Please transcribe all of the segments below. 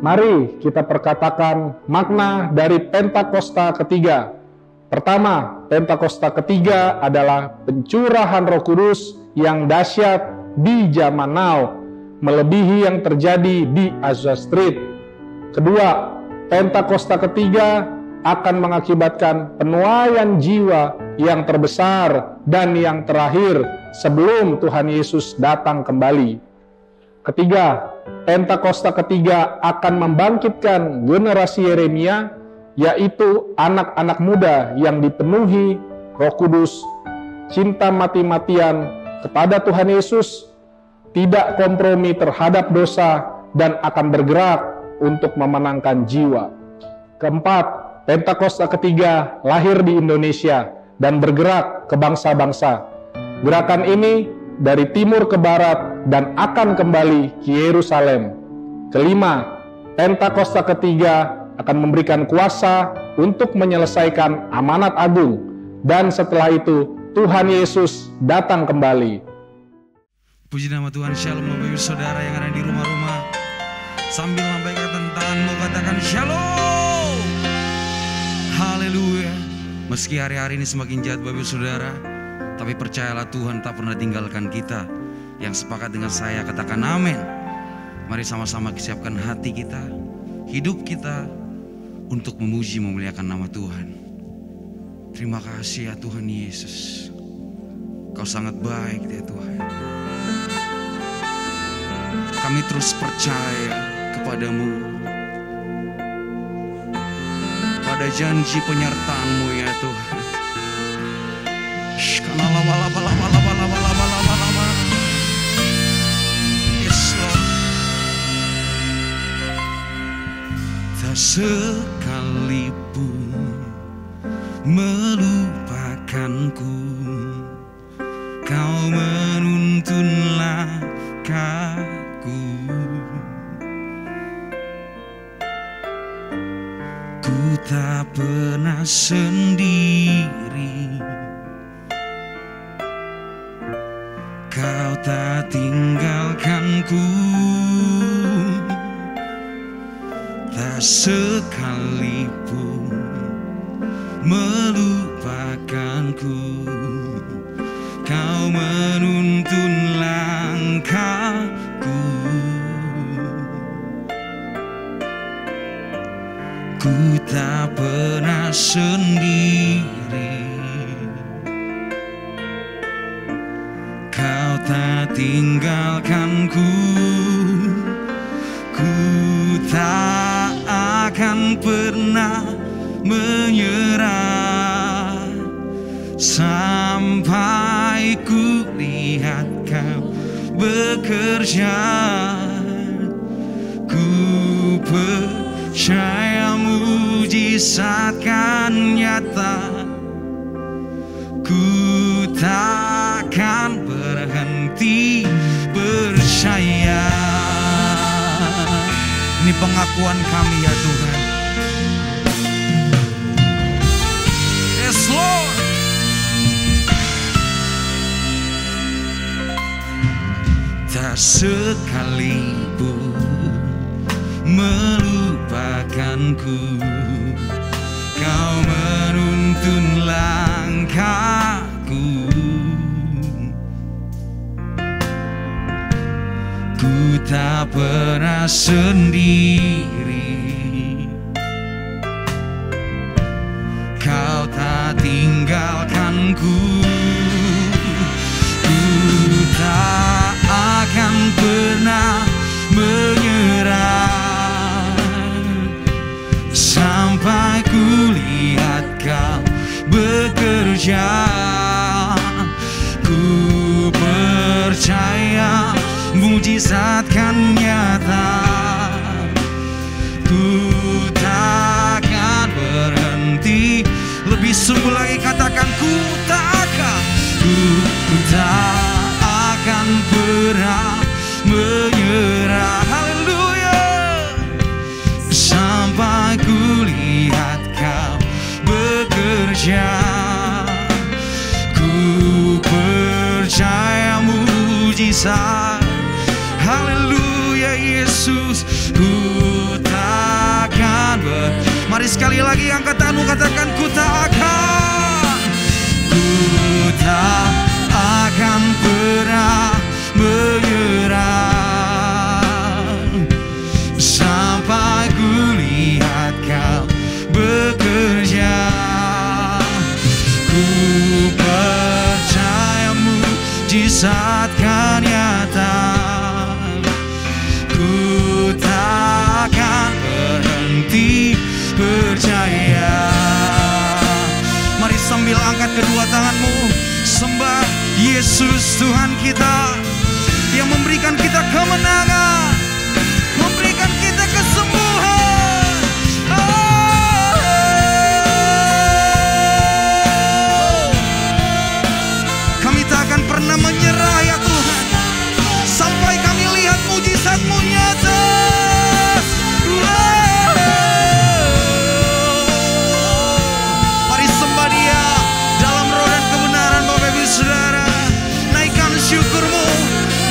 Mari kita perkatakan makna dari Pentakosta ketiga. Pertama, Pentakosta ketiga adalah pencurahan Roh Kudus yang dahsyat di zaman now, melebihi yang terjadi di Azusa Street. Kedua, Pentakosta ketiga akan mengakibatkan penuaian jiwa yang terbesar dan yang terakhir sebelum Tuhan Yesus datang kembali. Ketiga, Pentakosta ketiga akan membangkitkan generasi Yeremia, yaitu anak-anak muda yang dipenuhi Roh Kudus, cinta mati-matian kepada Tuhan Yesus, tidak kompromi terhadap dosa, dan akan bergerak untuk memenangkan jiwa. Keempat, Pentakosta ketiga lahir di Indonesia dan bergerak ke bangsa-bangsa. Gerakan ini dari timur ke barat dan akan kembali ke Yerusalem. Kelima, Pentakosta ketiga akan memberikan kuasa untuk menyelesaikan amanat agung, dan setelah itu Tuhan Yesus datang kembali. Puji nama Tuhan. Shalom Bapak Ibu Saudara yang ada di rumah-rumah. Sambil lambaikan tanganmu, katakan shalom. Haleluya. Meski hari-hari ini semakin jahat Bapak Ibu Saudara, tapi percayalah Tuhan tak pernah tinggalkan kita. Yang sepakat dengan saya katakan amin. Mari sama-sama siapkan hati kita, hidup kita untuk memuji memuliakan nama Tuhan. Terima kasih ya Tuhan Yesus. Kau sangat baik ya Tuhan. Kami terus percaya kepadamu, pada janji penyertaan-Mu ya Tuhan. Yes Lord. Tak sekalipun melupakanku, Kau menuntun langkahku. Ku tak pernah sendiri, Kau tak tinggalkanku. Tak sekalipun melupakanku, Kau menuntun langkahku. Ku tak pernah sendiri, Kau tak tinggalkanku. Ku tak akan pernah menyerah sampai ku lihat Kau bekerja. Ku percaya mujizat kan nyata. Ku takkan berhenti percaya. Ini pengakuan kami ya Tuhan. Yes Lord. Tak sekalipun melupakanku, Kau menuntun langkahku. Ku tak pernah sendiri, Kau tak tinggalkanku. Ku tak akan pernah menyerah sampai ku lihat Kau bekerja. Ku percaya mujizat kan nyata. Ku takkan berhenti. Lebih sungguh lagi katakan ku tak akan pernah menyerah. Haleluya. Sampai ku lihat Kau bekerja. Ku percaya mujizat. Haleluya Yesus. Ku tak Mari sekali lagi angkat tanganmu, katakan ku tak akan pernah menyerah sampai ku lihat kau bekerja. Ku percaya mujizat kan nyata. Ku takkan berhenti percaya. Mari sambil angkat kedua tanganmu, sembah Yesus Tuhan kita yang memberikan kita kemenangan, memberikan kita kesembuhan. Kami tak akan pernah menyerah ya Tuhan, sampai kami lihat mujizat-Mu nyata. Mari sembah Dia dalam roh dan kebenaran, Bapak Ibu Saudara. Naikkan syukur-Mu,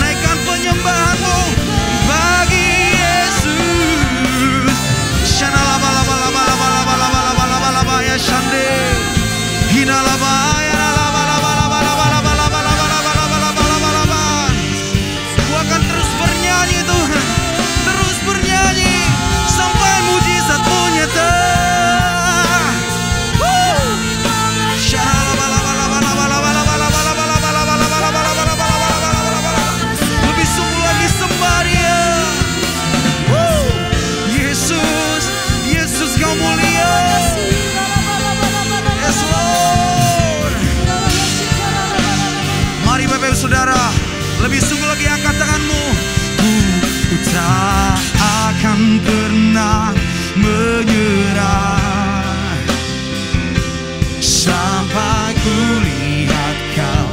naikkan penyembahan-Mu bagi Yesus. Shanalabalabalabalabalabalabalabalabalabalaba ya shande. Hinalabaya. Gua akan terus bernyanyi Tuhan, terus bernyanyi sampai mujizat-Mu nyata. Lebih sungguh lagi sembah Dia. Yesus, Yesus Kau mulia. Yes Lord. Mari Bapak Ibu Saudara, lebih sungguh lagi angkat tanganmu. Ku tak akan pernah menyerah sampai ku lihat Kau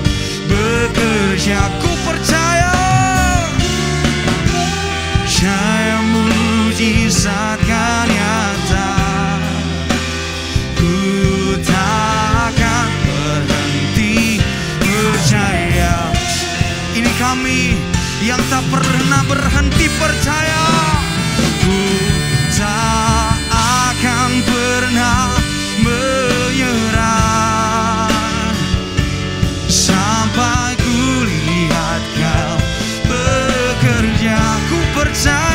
bekerja. Ku percaya, percaya mujizat kan nyata. Ku takkan berhenti percaya. Ini kami yang tak pernah berhenti percaya. Ku tak akan pernah menyerah sampai ku lihat Kau bekerja. Ku percaya.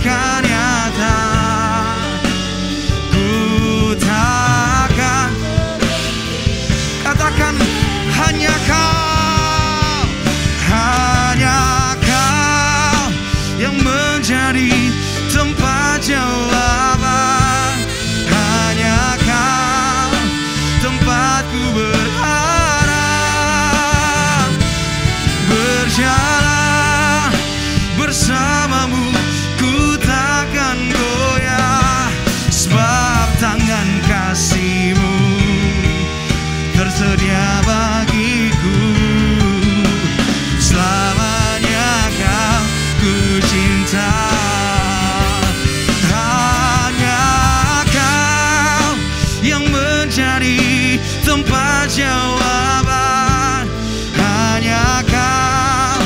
Kan nyata. Ku takkan, katakan hanya Kau, hanya Kau yang menjadi tempat jawaban. Hanya Kau tempatku berharap, berjalan bersama-Mu. Ku takkan goyah, sebab tangan kasih-Mu tersedia bagiku. Selamanya Kau ku cinta. Hanya Kau yang menjadi tempat jawaban. Hanya Kau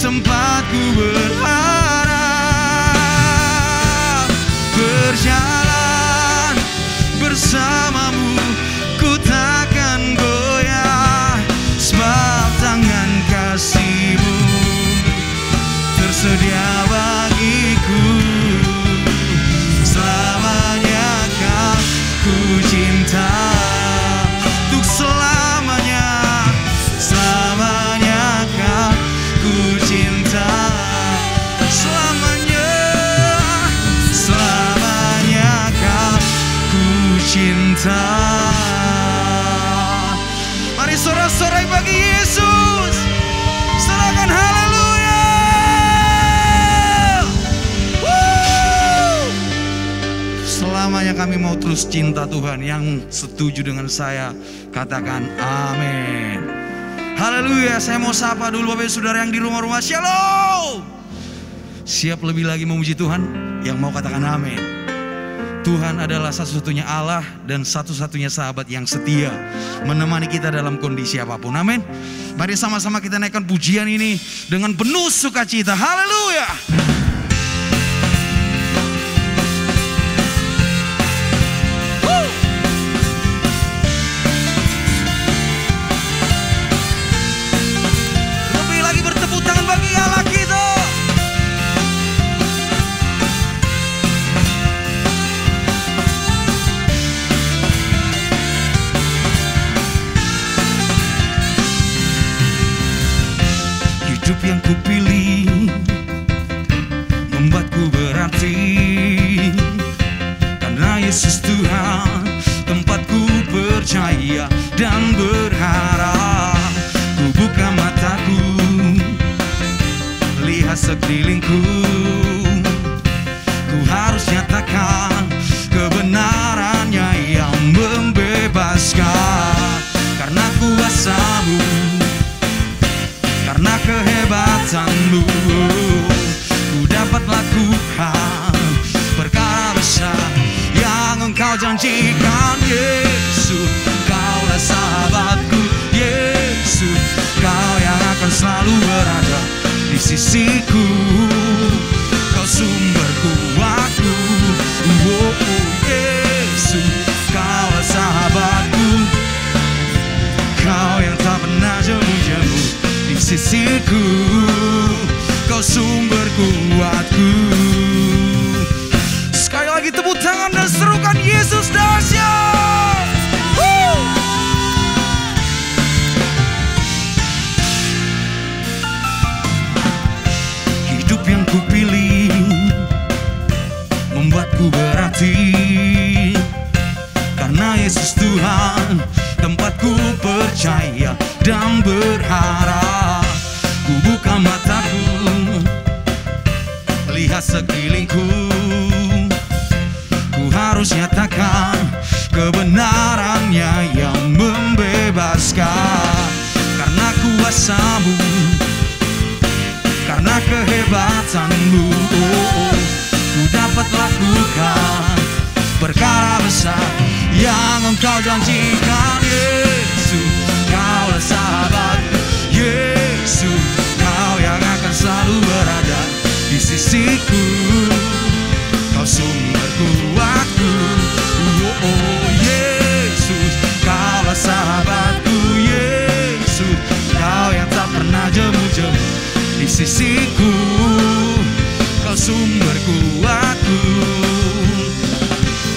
tempatku berharap, berjalan bersama-Mu. Ku takkan goyah, sebab tangan kasih-Mu tersedia bagiku. Selamanya Kau ku cinta. Untuk selamanya, selamanya Kau ku cinta. Selamanya, selamanya Kau ku cinta. Mari sorak-sorai bagi Yesus, serahkan haleluya. selamanya kami mau terus cinta Tuhan. Yang setuju dengan saya katakan amin. Haleluya. Saya mau sapa dulu Bapak Saudara yang di rumah-rumah. Shalom. Siap lebih lagi memuji Tuhan? Yang mau katakan amin. Tuhan adalah satu-satunya Allah dan satu-satunya sahabat yang setia menemani kita dalam kondisi apapun. Amin. Mari sama-sama kita naikkan pujian ini dengan penuh sukacita. Haleluya. Lebih lagi bertepuk tangan bagi Allah kita. Hidup yang kupilih membuatku berarti, karena Yesus Tuhan tempatku percaya dan berharap. Ku buka mataku, lihat sekelilingku, ku harus nyatakan kebenarannya yang membebaskan. Karena kuasa-Mu, karena kehebatanmu, ku dapat lakukan perkara besar yang Engkau janjikan. Yesus, Kaulah sahabatku. Yesus, Kau yang akan selalu berada di sisiku. Kau sumber kuatku. Oh, Yesus, Kaulah sahabatku. Kau yang tak pernah jemu-jemu di sisiku, Kau sumber kuatku. Sekali lagi tepuk tangan dan serukan Yesus dahsyat. Hidup yang kupilih membuatku berarti, karena Yesus Tuhan tempatku percaya dan berharap. Ku buka mataku, lihat sekelilingku, ku harus nyatakan kebenarannya yang membebaskan. Karena kuasa-Mu, karena kehebatanmu, ku dapat lakukan perkara besar yang Engkau janjikan. Yesus, Kaulah sahabatku. Yesus, Kau yang akan selalu berada di sisiku. Kau sumber kuatku. Oh, Yesus, Kaulah sahabatku. Yesus, Kau yang tak pernah jemu-jemu di sisiku. Kau sumber kuatku.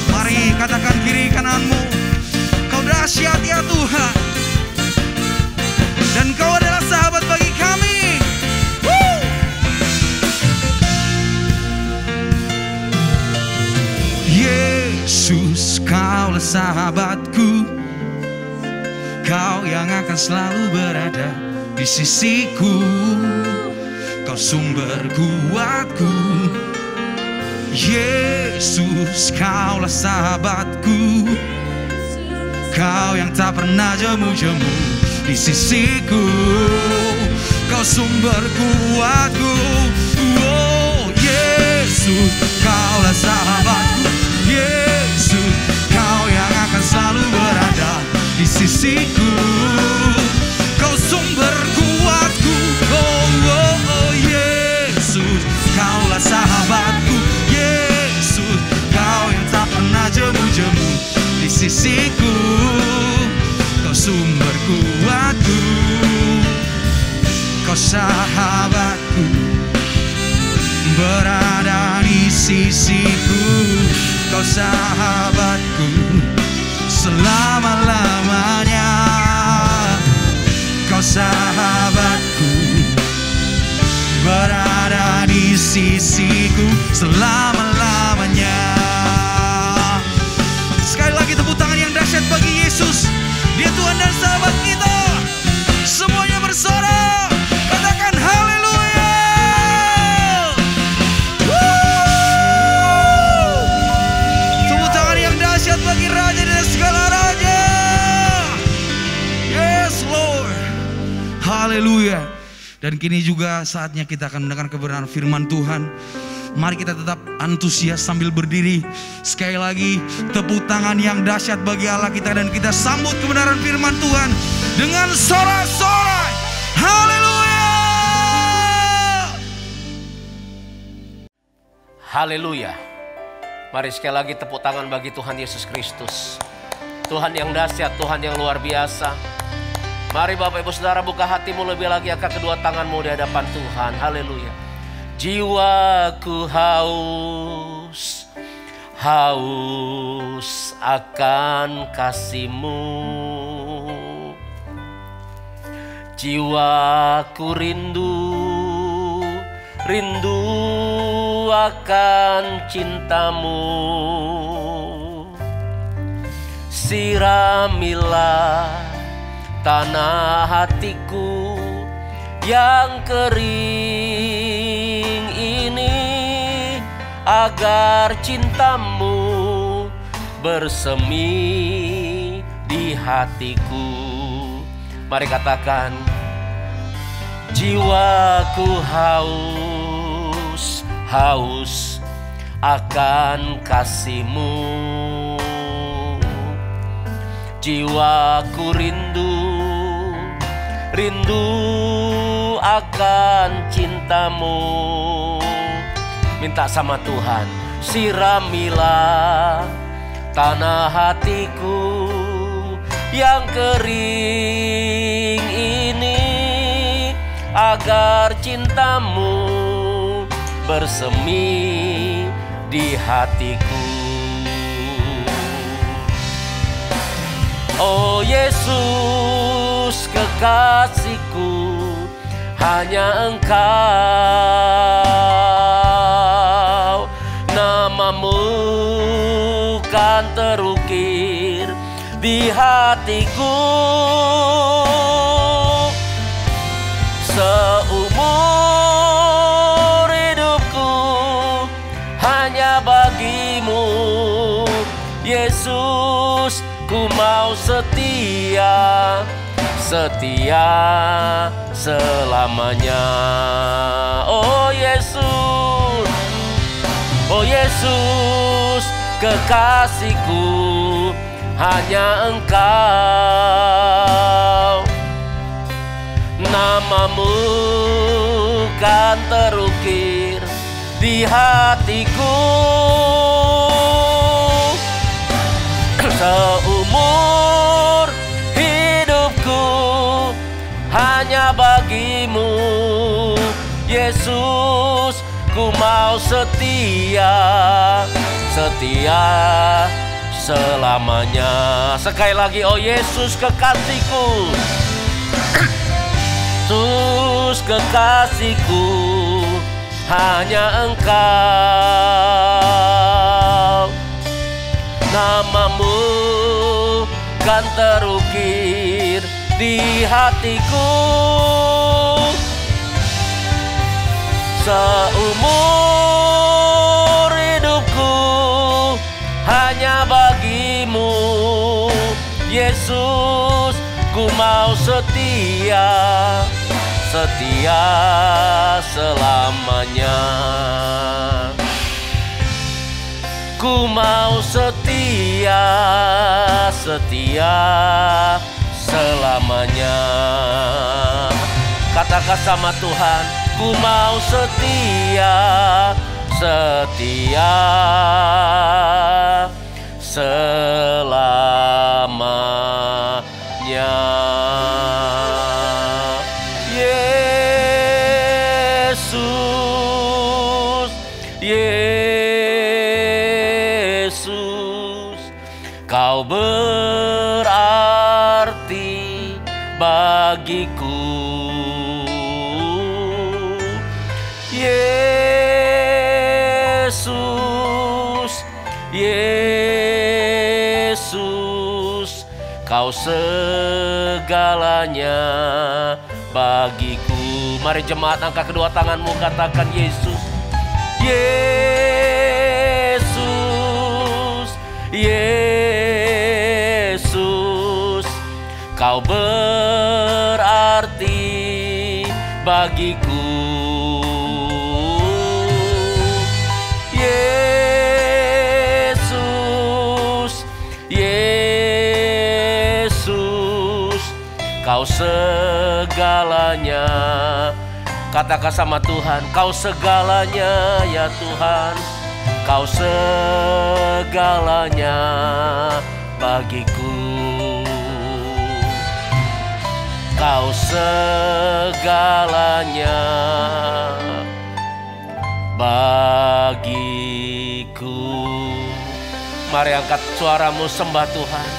Mari katakan kiri kananmu, Kau dahsyat ya Tuhan, dan Kau adalah sahabat bagi kami. Yesus, Kaulah sahabatku. Kau yang akan selalu berada di sisiku. Kau sumber kuatku. Yesus, Kaulah sahabatku. Kau yang tak pernah jemu-jemu di sisiku. Kau sumber kuatku. Oh, Yesus, Kaulah sahabatku. Yesus, Kau yang akan selalu berada di sisiku. Kau sumber kuatku. Oh, Yesus, Kaulah sahabatku. Yesus, Kau yang tak pernah jemu-jemu di sisiku. Kau sumber kuatku. Kau sahabatku, berada di sisiku. Kau sahabatku selama-lamanya. Kau sahabatku, berada di sisiku selama-lamanya. Sekali lagi tepuk tangan yang dahsyat bagi Yesus. Dia Tuhan dan sahabat kita. Semuanya bersorak, katakan haleluya. Dan kini juga saatnya kita akan mendengar kebenaran firman Tuhan. Mari kita tetap antusias sambil berdiri. Sekali lagi tepuk tangan yang dahsyat bagi Allah kita, dan kita sambut kebenaran firman Tuhan dengan sorak-sorai. Haleluya. Haleluya. Mari sekali lagi tepuk tangan bagi Tuhan Yesus Kristus. Tuhan yang dahsyat, Tuhan yang luar biasa. Mari Bapak Ibu Saudara buka hatimu lebih lagi, angkat kedua tanganmu di hadapan Tuhan. Haleluya. Jiwaku haus, haus akan kasih-Mu. Jiwaku rindu, rindu akan cinta-Mu. Siramilah tanah hatiku yang kering ini, agar cinta-Mu bersemi di hatiku. Mari katakan, jiwaku haus, haus akan kasih-Mu. Jiwaku rindu, rindu akan cinta-Mu. Minta sama Tuhan, siramilah tanah hatiku yang kering ini, agar cinta-Mu bersemi di hatiku. Oh Yesus kekasihku, hanya Engkau, nama-Mu kan terukir di hatiku. Seumur hidupku hanya bagi-Mu, Yesus. Ku mau setia, setia selamanya. Oh Yesus, oh Yesus kekasihku, hanya Engkau, nama-Mu kan terukir di hatiku. Seumur hidupku hanya bagi-Mu, Yesus. Ku mau setia, setia selamanya. Sekali lagi, oh Yesus kekasihku, Yesus kekasihku, hanya Engkau, nama-Mu kan terukir di hatiku. Seumur hidupku hanya bagi-Mu, Yesus. Ku mau setia, setia selamanya. Ku mau setia, setia selamanya. Katakan sama Tuhan, ku mau setia, setia selamanya. Yesus, Yesus, Kau berarti bagiku. Yesus, Yesus, Kau segalanya bagiku. Mari jemaat, angkat kedua tanganmu, katakan Yesus, Yesus, Yesus, Kau berarti bagiku. Yesus, Kau segalanya. Katakan sama Tuhan, Kau segalanya ya Tuhan. Kau segalanya bagiku. Kau segalanya bagiku. Mari angkat suaramu sembah Tuhan.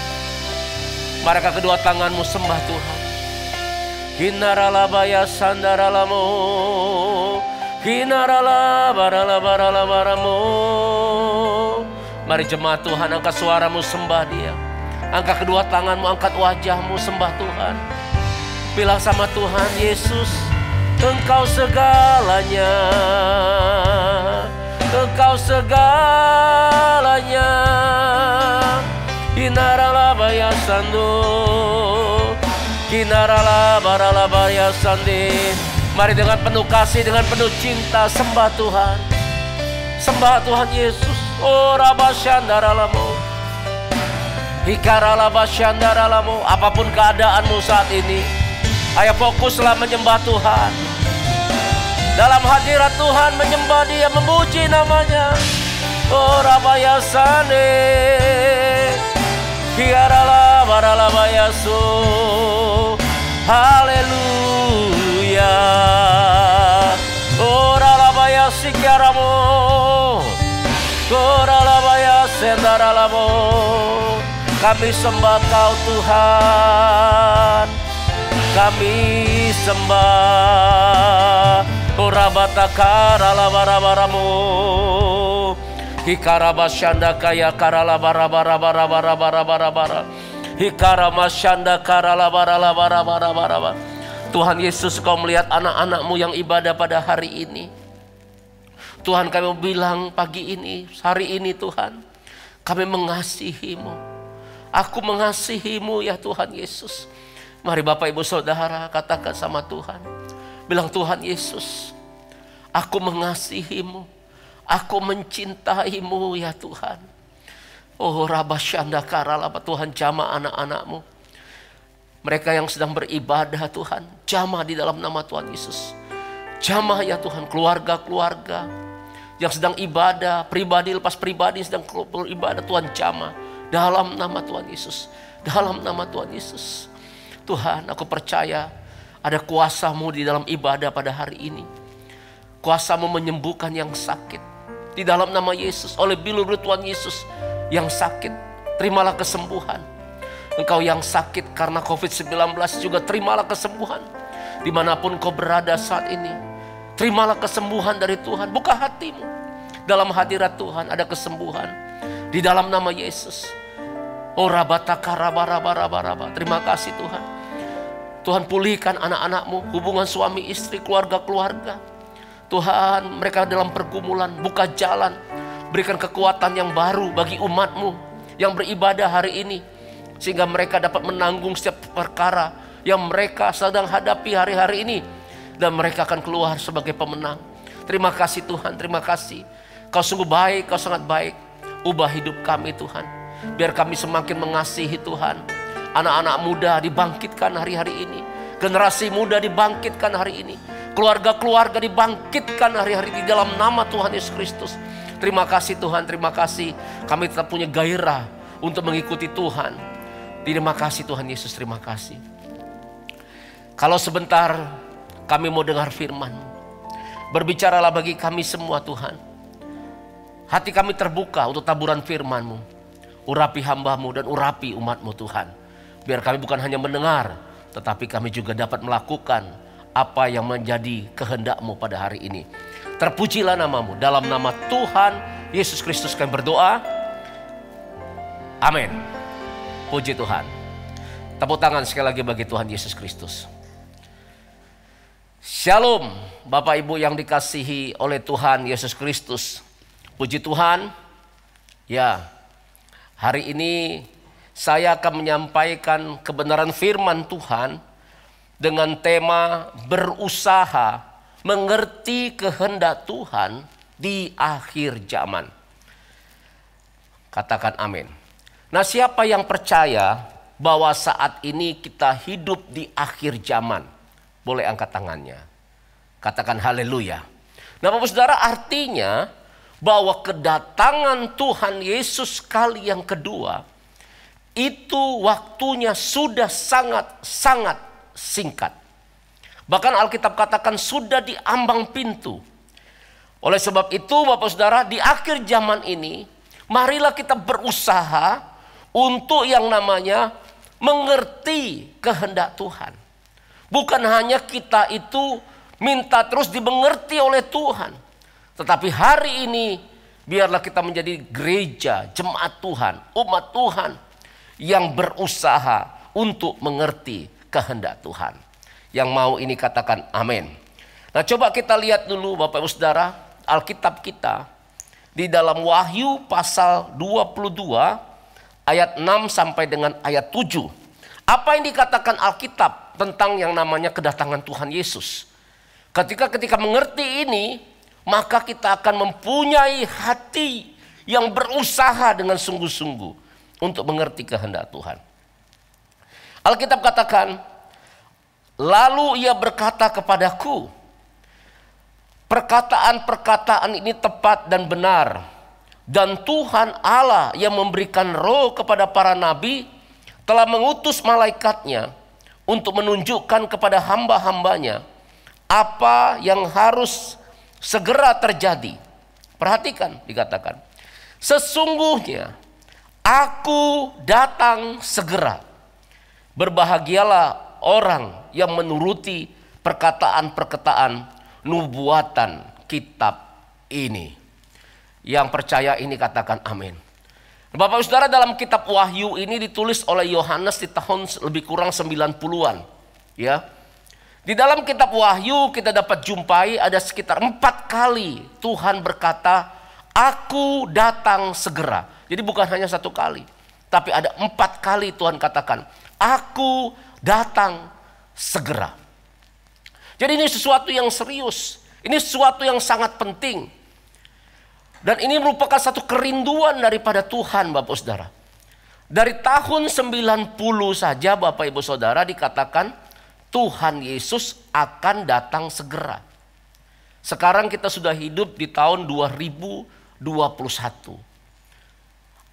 Mari angkat kedua tanganmu sembah Tuhan. Hinarala baya sandaralamu, hinarala barala barala baramu. Mari jemaat Tuhan, angkat suaramu sembah Dia. Angkat kedua tanganmu, angkat wajahmu sembah Tuhan. Bilang sama Tuhan, Yesus, Engkau segalanya. Engkau segalanya. Hinarala baya sandu, hinarala barala baya sandi. Mari dengan penuh kasih, dengan penuh cinta sembah Tuhan. Sembah Tuhan Yesus. Oh rabasyandaralamu, hikaralabasyandaralamu. Apapun keadaanmu saat ini, ayo fokuslah menyembah Tuhan. Dalam hadirat Tuhan menyembah Dia, memuji namanya. Oh rabayasane, hiarala barala bayasu. Haleluya. Ora la bayasi kiaramo, ora la bayasi daralamo. Kami sembah Kau Tuhan, kami sembah. Ora batakara la barabaramu, hikarabasyanda kaya karala barabara barabara barabara bara. Hikarabasyanda karala barala barabara barabara. Tuhan Yesus, Kau melihat anak-anak-Mu yang ibadah pada hari ini. Tuhan, kami bilang pagi ini, hari ini Tuhan, kami mengasihi-Mu. Aku mengasihi-Mu ya Tuhan Yesus. Mari Bapak Ibu Saudara katakan sama Tuhan. Bilang, Tuhan Yesus, aku mengasihi-Mu. Aku mencintai-Mu ya Tuhan. Oh rabasyanda karala, Tuhan, jamah anak-anak-Mu. Mereka yang sedang beribadah Tuhan, jamah di dalam nama Tuhan Yesus. Jamah ya Tuhan, keluarga-keluarga yang sedang ibadah, pribadi lepas pribadi sedang beribadah, Tuhan jamah dalam nama Tuhan Yesus. Dalam nama Tuhan Yesus. Tuhan, aku percaya ada kuasa-Mu di dalam ibadah pada hari ini. Kuasa-Mu menyembuhkan yang sakit. Di dalam nama Yesus, oleh bilur Tuhan Yesus yang sakit, terimalah kesembuhan. Engkau yang sakit karena COVID-19 juga terimalah kesembuhan. Dimanapun kau berada saat ini, terimalah kesembuhan dari Tuhan. Buka hatimu. Dalam hadirat Tuhan ada kesembuhan. Di dalam nama Yesus. Oh rabataka rabarabarabaraba. Terima kasih Tuhan. Tuhan, pulihkan anak-anak-Mu, hubungan suami istri, keluarga-keluarga. Tuhan, mereka dalam pergumulan, buka jalan. Berikan kekuatan yang baru bagi umat-Mu yang beribadah hari ini. Sehingga mereka dapat menanggung setiap perkara yang mereka sedang hadapi hari-hari ini. Dan mereka akan keluar sebagai pemenang. Terima kasih Tuhan, terima kasih. Kau sungguh baik, Kau sangat baik. Ubah hidup kami Tuhan. Biar kami semakin mengasihi Tuhan. Anak-anak muda dibangkitkan hari-hari ini. Generasi muda dibangkitkan hari ini. Keluarga-keluarga dibangkitkan hari-hari di dalam nama Tuhan Yesus Kristus. Terima kasih Tuhan, terima kasih. Kami tetap punya gairah untuk mengikuti Tuhan. Terima kasih Tuhan Yesus, terima kasih. Kalau sebentar kami mau dengar firman, berbicaralah bagi kami semua Tuhan. Hati kami terbuka untuk taburan firman-Mu. Urapi hamba-Mu dan urapi umat-Mu Tuhan. Biar kami bukan hanya mendengar, tetapi kami juga dapat melakukan apa yang menjadi kehendak-Mu pada hari ini. Terpujilah nama-Mu. Dalam nama Tuhan Yesus Kristus kami berdoa. Amin. Puji Tuhan. Tepuk tangan sekali lagi bagi Tuhan Yesus Kristus. Shalom Bapak Ibu yang dikasihi oleh Tuhan Yesus Kristus. Puji Tuhan. Ya, hari ini saya akan menyampaikan kebenaran firman Tuhan dengan tema berusaha mengerti kehendak Tuhan di akhir zaman. Katakan amin. Nah, siapa yang percaya bahwa saat ini kita hidup di akhir zaman? Boleh angkat tangannya. Katakan haleluya. Nah, Bapak Saudara, artinya bahwa kedatangan Tuhan Yesus kali yang kedua itu waktunya sudah sangat singkat. Bahkan Alkitab katakan sudah di ambang pintu. Oleh sebab itu Bapak Saudara, di akhir zaman ini marilah kita berusaha untuk yang namanya mengerti kehendak Tuhan. Bukan hanya kita itu minta terus dimengerti oleh Tuhan. Tetapi hari ini biarlah kita menjadi gereja, jemaat Tuhan, umat Tuhan yang berusaha untuk mengerti kehendak Tuhan. Yang mau ini katakan amin. Nah, coba kita lihat dulu Bapak Ibu Saudara, Alkitab kita di dalam Wahyu pasal 22 ayat 6 sampai dengan ayat 7. Apa yang dikatakan Alkitab tentang yang namanya kedatangan Tuhan Yesus? Ketika mengerti ini, maka kita akan mempunyai hati yang berusaha dengan sungguh-sungguh untuk mengerti kehendak Tuhan. Alkitab katakan, lalu ia berkata kepadaku, perkataan-perkataan ini tepat dan benar. Dan Tuhan Allah yang memberikan roh kepada para nabi telah mengutus malaikatnya untuk menunjukkan kepada hamba-hambanya apa yang harus segera terjadi. Perhatikan, dikatakan, sesungguhnya aku datang segera. Berbahagialah orang yang menuruti perkataan-perkataan nubuatan kitab ini. Yang percaya ini katakan amin. Bapak Saudara, dalam kitab Wahyu ini ditulis oleh Yohanes di tahun lebih kurang 90-an. Ya. Di dalam kitab Wahyu kita dapat jumpai ada sekitar 4 kali Tuhan berkata, aku datang segera. Jadi bukan hanya 1 kali, tapi ada 4 kali Tuhan katakan, aku datang segera. Jadi ini sesuatu yang serius, ini sesuatu yang sangat penting. Dan ini merupakan satu kerinduan daripada Tuhan Bapak Saudara. Dari tahun 90 saja Bapak Ibu Saudara dikatakan Tuhan Yesus akan datang segera. Sekarang kita sudah hidup di tahun 2021.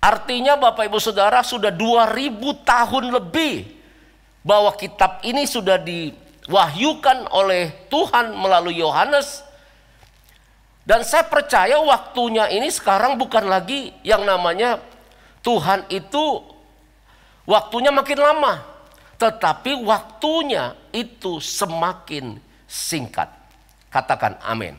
Artinya Bapak Ibu Saudara sudah 2000 tahun lebih bahwa kitab ini sudah diwahyukan oleh Tuhan melalui Yohanes. Dan saya percaya waktunya ini sekarang bukan lagi yang namanya Tuhan itu waktunya makin lama. Tetapi waktunya itu semakin singkat. Katakan amin.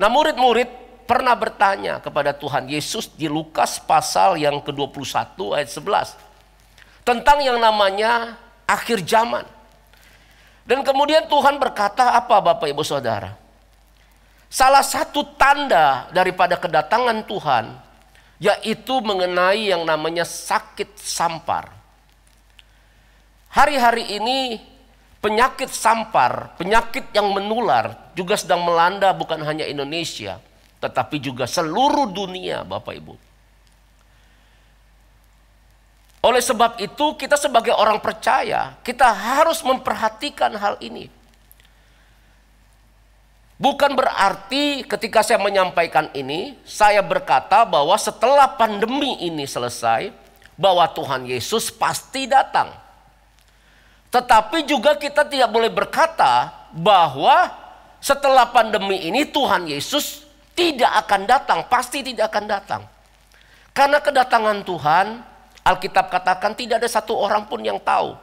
Nah, murid-murid pernah bertanya kepada Tuhan Yesus di Lukas pasal yang ke-21 ayat 11. Tentang yang namanya akhir zaman. Dan kemudian Tuhan berkata apa Bapak Ibu Saudara? Salah satu tanda daripada kedatangan Tuhan yaitu mengenai yang namanya sakit sampar. Hari-hari ini penyakit sampar, penyakit yang menular juga sedang melanda bukan hanya Indonesia, tetapi juga seluruh dunia Bapak Ibu. Oleh sebab itu kita sebagai orang percaya, kita harus memperhatikan hal ini. Bukan berarti ketika saya menyampaikan ini, saya berkata bahwa setelah pandemi ini selesai, bahwa Tuhan Yesus pasti datang. Tetapi juga kita tidak boleh berkata bahwa setelah pandemi ini Tuhan Yesus tidak akan datang, pasti tidak akan datang. Karena kedatangan Tuhan, Alkitab katakan tidak ada satu orang pun yang tahu.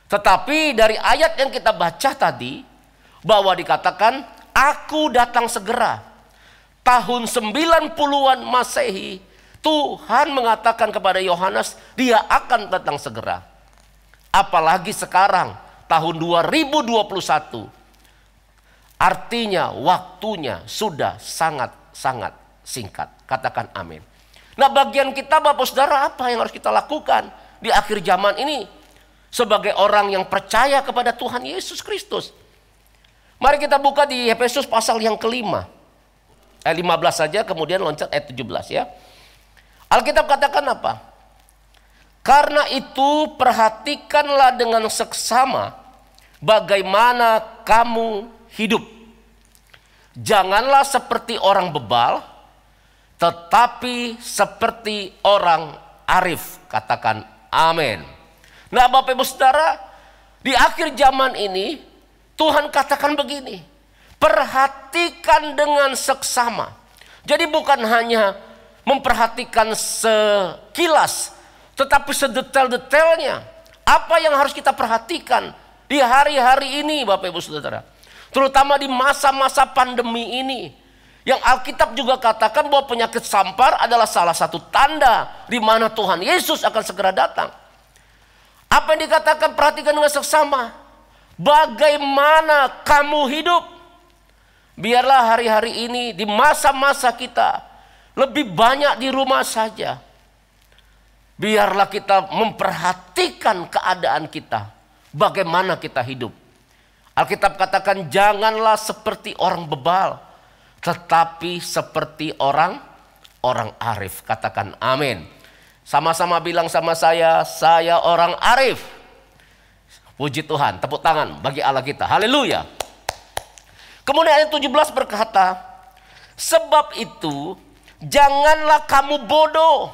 Tetapi dari ayat yang kita baca tadi, bahwa dikatakan, aku datang segera. Tahun 90-an Masehi, Tuhan mengatakan kepada Yohanes, dia akan datang segera. Apalagi sekarang, tahun 2021. Artinya waktunya sudah sangat-sangat singkat. Katakan amin. Nah, bagian kita Bapak Saudara apa yang harus kita lakukan di akhir zaman ini? sebagai orang yang percaya kepada Tuhan Yesus Kristus. Mari kita buka di Efesus pasal yang kelima. 15 saja, kemudian loncat ayat 17 ya. Alkitab katakan apa? Karena itu perhatikanlah dengan seksama bagaimana kamu hidup. Janganlah seperti orang bebal, tetapi seperti orang arif. Katakan amin. Nah Bapak Ibu Saudara, di akhir zaman ini Tuhan katakan begini, perhatikan dengan seksama. Jadi bukan hanya memperhatikan sekilas, tetapi sedetail-detailnya. Apa yang harus kita perhatikan di hari-hari ini Bapak Ibu Saudara, terutama di masa-masa pandemi ini, yang Alkitab juga katakan bahwa penyakit sampar adalah salah satu tanda di mana Tuhan Yesus akan segera datang. Apa yang dikatakan perhatikan dengan seksama? Bagaimana kamu hidup? Biarlah hari-hari ini di masa-masa kita lebih banyak di rumah saja. Biarlah kita memperhatikan keadaan kita, bagaimana kita hidup. Alkitab katakan janganlah seperti orang bebal, tetapi seperti orang arif. Katakan amin. Sama-sama bilang sama saya orang arif. Puji Tuhan, tepuk tangan bagi Allah kita. Haleluya. Kemudian ayat 17 berkata, sebab itu janganlah kamu bodoh,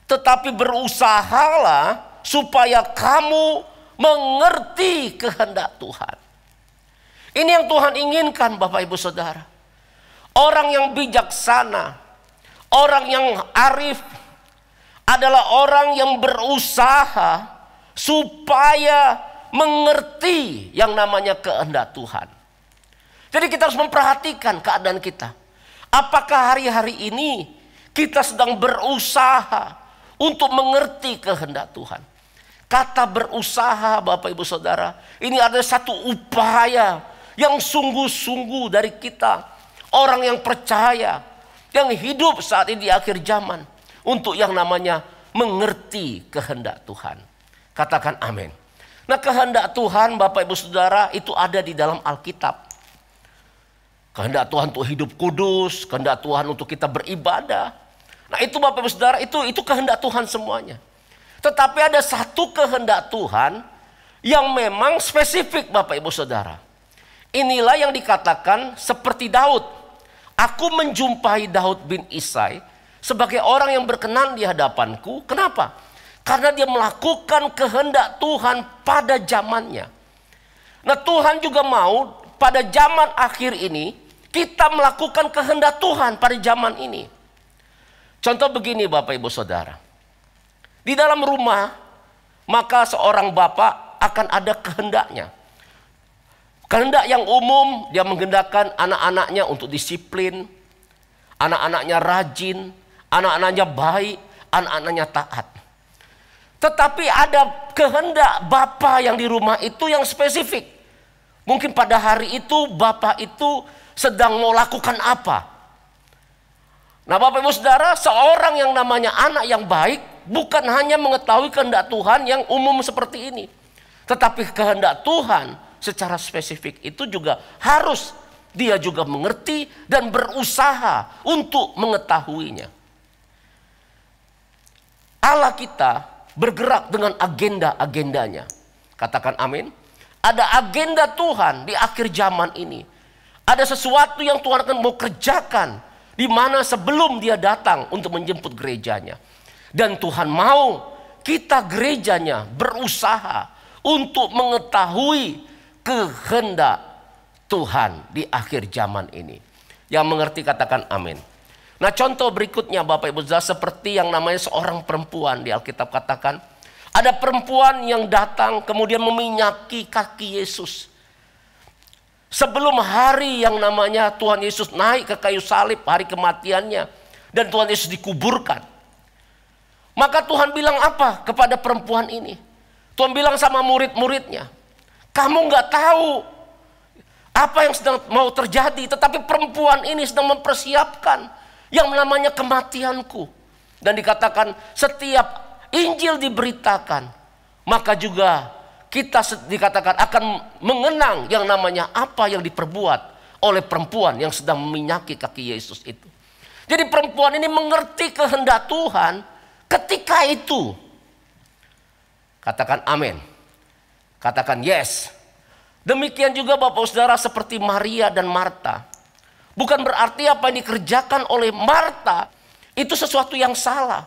tetapi berusahalah supaya kamu mengerti kehendak Tuhan. Ini yang Tuhan inginkan Bapak Ibu Saudara. Orang yang bijaksana, orang yang arif adalah orang yang berusaha supaya mengerti yang namanya kehendak Tuhan. Jadi kita harus memperhatikan keadaan kita. Apakah hari-hari ini kita sedang berusaha untuk mengerti kehendak Tuhan? Kata berusaha Bapak Ibu Saudara, ini adalah satu upaya yang sungguh-sungguh dari kita. Orang yang percaya, yang hidup saat ini di akhir zaman. Untuk yang namanya mengerti kehendak Tuhan. Katakan amin. Nah kehendak Tuhan Bapak Ibu Saudara itu ada di dalam Alkitab. Kehendak Tuhan untuk hidup kudus, kehendak Tuhan untuk kita beribadah. Nah itu Bapak Ibu Saudara, itu kehendak Tuhan semuanya. Tetapi ada satu kehendak Tuhan yang memang spesifik Bapak Ibu Saudara. Inilah yang dikatakan seperti Daud. Aku menjumpai Daud bin Isai sebagai orang yang berkenan di hadapanku. Kenapa? Karena dia melakukan kehendak Tuhan pada zamannya. Nah Tuhan juga mau pada zaman akhir ini kita melakukan kehendak Tuhan pada zaman ini. Contoh begini Bapak Ibu Saudara. Di dalam rumah, maka seorang bapak akan ada kehendaknya. Kehendak yang umum, dia menghendakkan anak-anaknya untuk disiplin, anak-anaknya rajin, anak-anaknya baik, anak-anaknya taat. Tetapi ada kehendak bapak yang di rumah itu yang spesifik. Mungkin pada hari itu bapak itu sedang mau lakukan apa. Nah Bapak Ibu Saudara, seorang yang namanya anak yang baik bukan hanya mengetahui kehendak Tuhan yang umum seperti ini. Tetapi kehendak Tuhan secara spesifik itu juga harus dia juga mengerti dan berusaha untuk mengetahuinya. Allah kita bergerak dengan agenda-agendanya. Katakan amin. Ada agenda Tuhan di akhir zaman ini. Ada sesuatu yang Tuhan akan mau kerjakan. Di mana sebelum dia datang untuk menjemput gerejanya. Dan Tuhan mau kita gerejanya berusaha untuk mengetahui kehendak Tuhan di akhir zaman ini. Yang mengerti katakan amin. Nah contoh berikutnya Bapak Ibu Saudara, seperti yang namanya seorang perempuan di Alkitab katakan. Ada perempuan yang datang kemudian meminyaki kaki Yesus. Sebelum hari yang namanya Tuhan Yesus naik ke kayu salib, hari kematiannya. Dan Tuhan Yesus dikuburkan. Maka Tuhan bilang apa kepada perempuan ini? Tuhan bilang sama murid-muridnya, kamu gak tahu apa yang sedang mau terjadi. Tetapi perempuan ini sedang mempersiapkan yang namanya kematianku. Dan dikatakan setiap Injil diberitakan, maka juga kita dikatakan akan mengenang yang namanya apa yang diperbuat oleh perempuan yang sedang meminyaki kaki Yesus itu. Jadi perempuan ini mengerti kehendak Tuhan ketika itu. Katakan amin. Katakan yes. Demikian juga Bapak Saudara seperti Maria dan Marta. Bukan berarti apa yang dikerjakan oleh Marta itu sesuatu yang salah.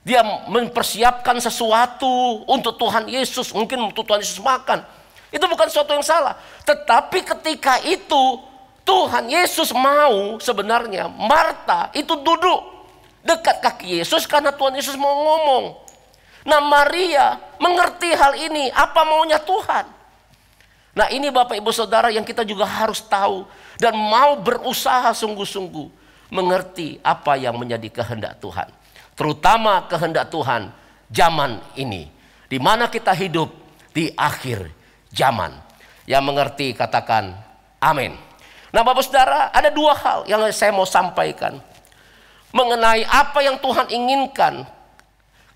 Dia mempersiapkan sesuatu untuk Tuhan Yesus. Mungkin untuk Tuhan Yesus makan. Itu bukan sesuatu yang salah. Tetapi ketika itu Tuhan Yesus mau sebenarnya Marta itu duduk dekat kaki Yesus karena Tuhan Yesus mau ngomong. Nah Maria mengerti hal ini. Apa maunya Tuhan? Nah ini Bapak Ibu Saudara yang kita juga harus tahu. Dan mau berusaha sungguh-sungguh mengerti apa yang menjadi kehendak Tuhan. Terutama kehendak Tuhan zaman ini. Di mana kita hidup di akhir zaman. Yang mengerti katakan amin. Nah Bapak Saudara, ada dua hal yang saya mau sampaikan. Mengenai apa yang Tuhan inginkan.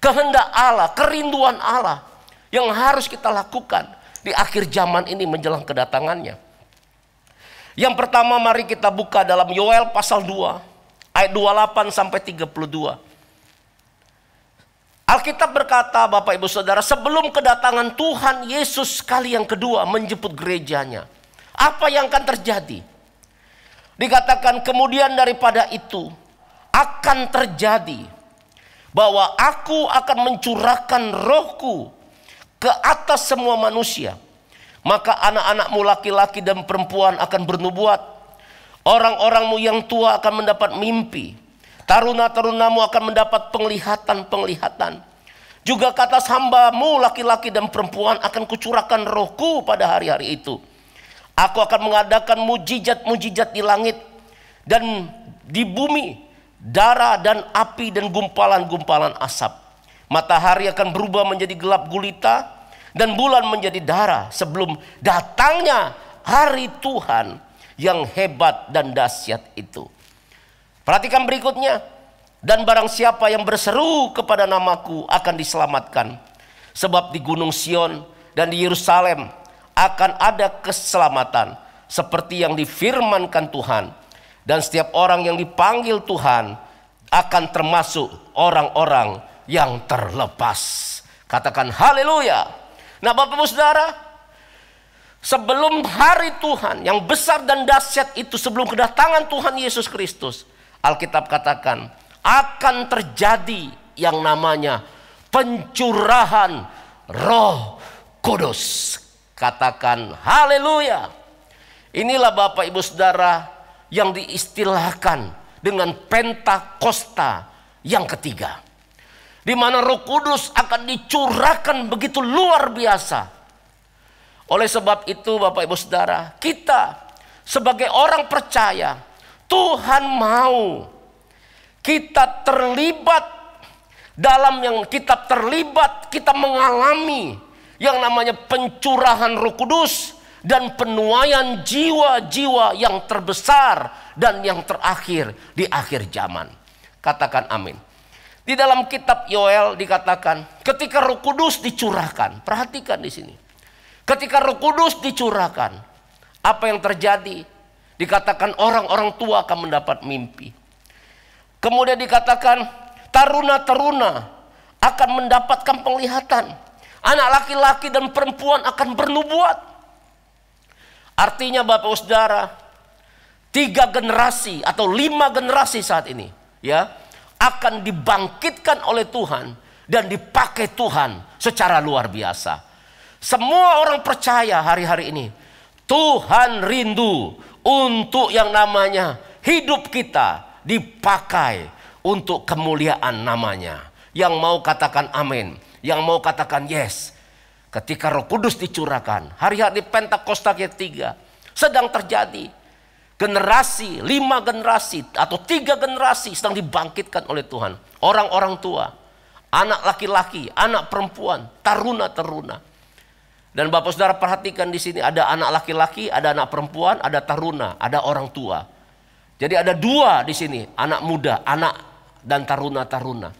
Kehendak Allah, kerinduan Allah. Yang harus kita lakukan di akhir zaman ini menjelang kedatangannya. Yang pertama mari kita buka dalam Yoel pasal 2. Ayat 28 sampai 32. Alkitab berkata Bapak Ibu Saudara, sebelum kedatangan Tuhan Yesus kali yang kedua menjemput gerejanya, apa yang akan terjadi? Dikatakan kemudian daripada itu akan terjadi bahwa aku akan mencurahkan rohku ke atas semua manusia. Maka anak-anakmu laki-laki dan perempuan akan bernubuat. Orang-orangmu yang tua akan mendapat mimpi. Taruna-tarunamu akan mendapat penglihatan-penglihatan. Juga ke atas hambamu laki-laki dan perempuan akan kucurahkan rohku pada hari-hari itu. Aku akan mengadakan mujizat-mujizat di langit dan di bumi, darah dan api dan gumpalan-gumpalan asap. Matahari akan berubah menjadi gelap gulita dan bulan menjadi darah sebelum datangnya hari Tuhan yang hebat dan dahsyat itu. Perhatikan berikutnya. Dan barang siapa yang berseru kepada namaku akan diselamatkan. Sebab di Gunung Sion dan di Yerusalem akan ada keselamatan seperti yang difirmankan Tuhan. Dan setiap orang yang dipanggil Tuhan akan termasuk orang-orang yang terlepas. Katakan haleluya. Nah Bapak Ibu Saudara, sebelum hari Tuhan yang besar dan dahsyat itu, sebelum kedatangan Tuhan Yesus Kristus, Alkitab katakan akan terjadi yang namanya pencurahan Roh Kudus. Katakan haleluya. Inilah Bapak Ibu Saudara yang diistilahkan dengan Pentakosta yang ketiga. Di mana Roh Kudus akan dicurahkan begitu luar biasa. Oleh sebab itu Bapak Ibu Saudara, kita sebagai orang percaya, Tuhan mau kita terlibat dalam yang kita terlibat, kita mengalami yang namanya pencurahan Roh Kudus dan penuaian jiwa-jiwa yang terbesar dan yang terakhir di akhir zaman. Katakan amin. Di dalam kitab Yoel dikatakan ketika Roh Kudus dicurahkan, perhatikan di sini. Ketika Roh Kudus dicurahkan, apa yang terjadi? Dikatakan orang-orang tua akan mendapat mimpi. Kemudian dikatakan taruna-taruna akan mendapatkan penglihatan. Anak laki-laki dan perempuan akan bernubuat. Artinya Bapak Saudara, 3 generasi atau 5 generasi saat ini ya akan dibangkitkan oleh Tuhan dan dipakai Tuhan secara luar biasa. Semua orang percaya hari-hari ini Tuhan rindu untuk yang namanya hidup kita dipakai untuk kemuliaan namanya. Yang mau katakan amin, yang mau katakan yes. Ketika Roh Kudus dicurahkan, hari-hari Pentakosta ketiga sedang terjadi. Generasi, 5 generasi atau 3 generasi sedang dibangkitkan oleh Tuhan. Orang-orang tua, anak laki-laki, anak perempuan, taruna-taruna. Dan Bapak Saudara perhatikan di sini ada anak laki-laki, ada anak perempuan, ada taruna, ada orang tua. Jadi ada 2 di sini, anak muda, anak dan taruna-taruna.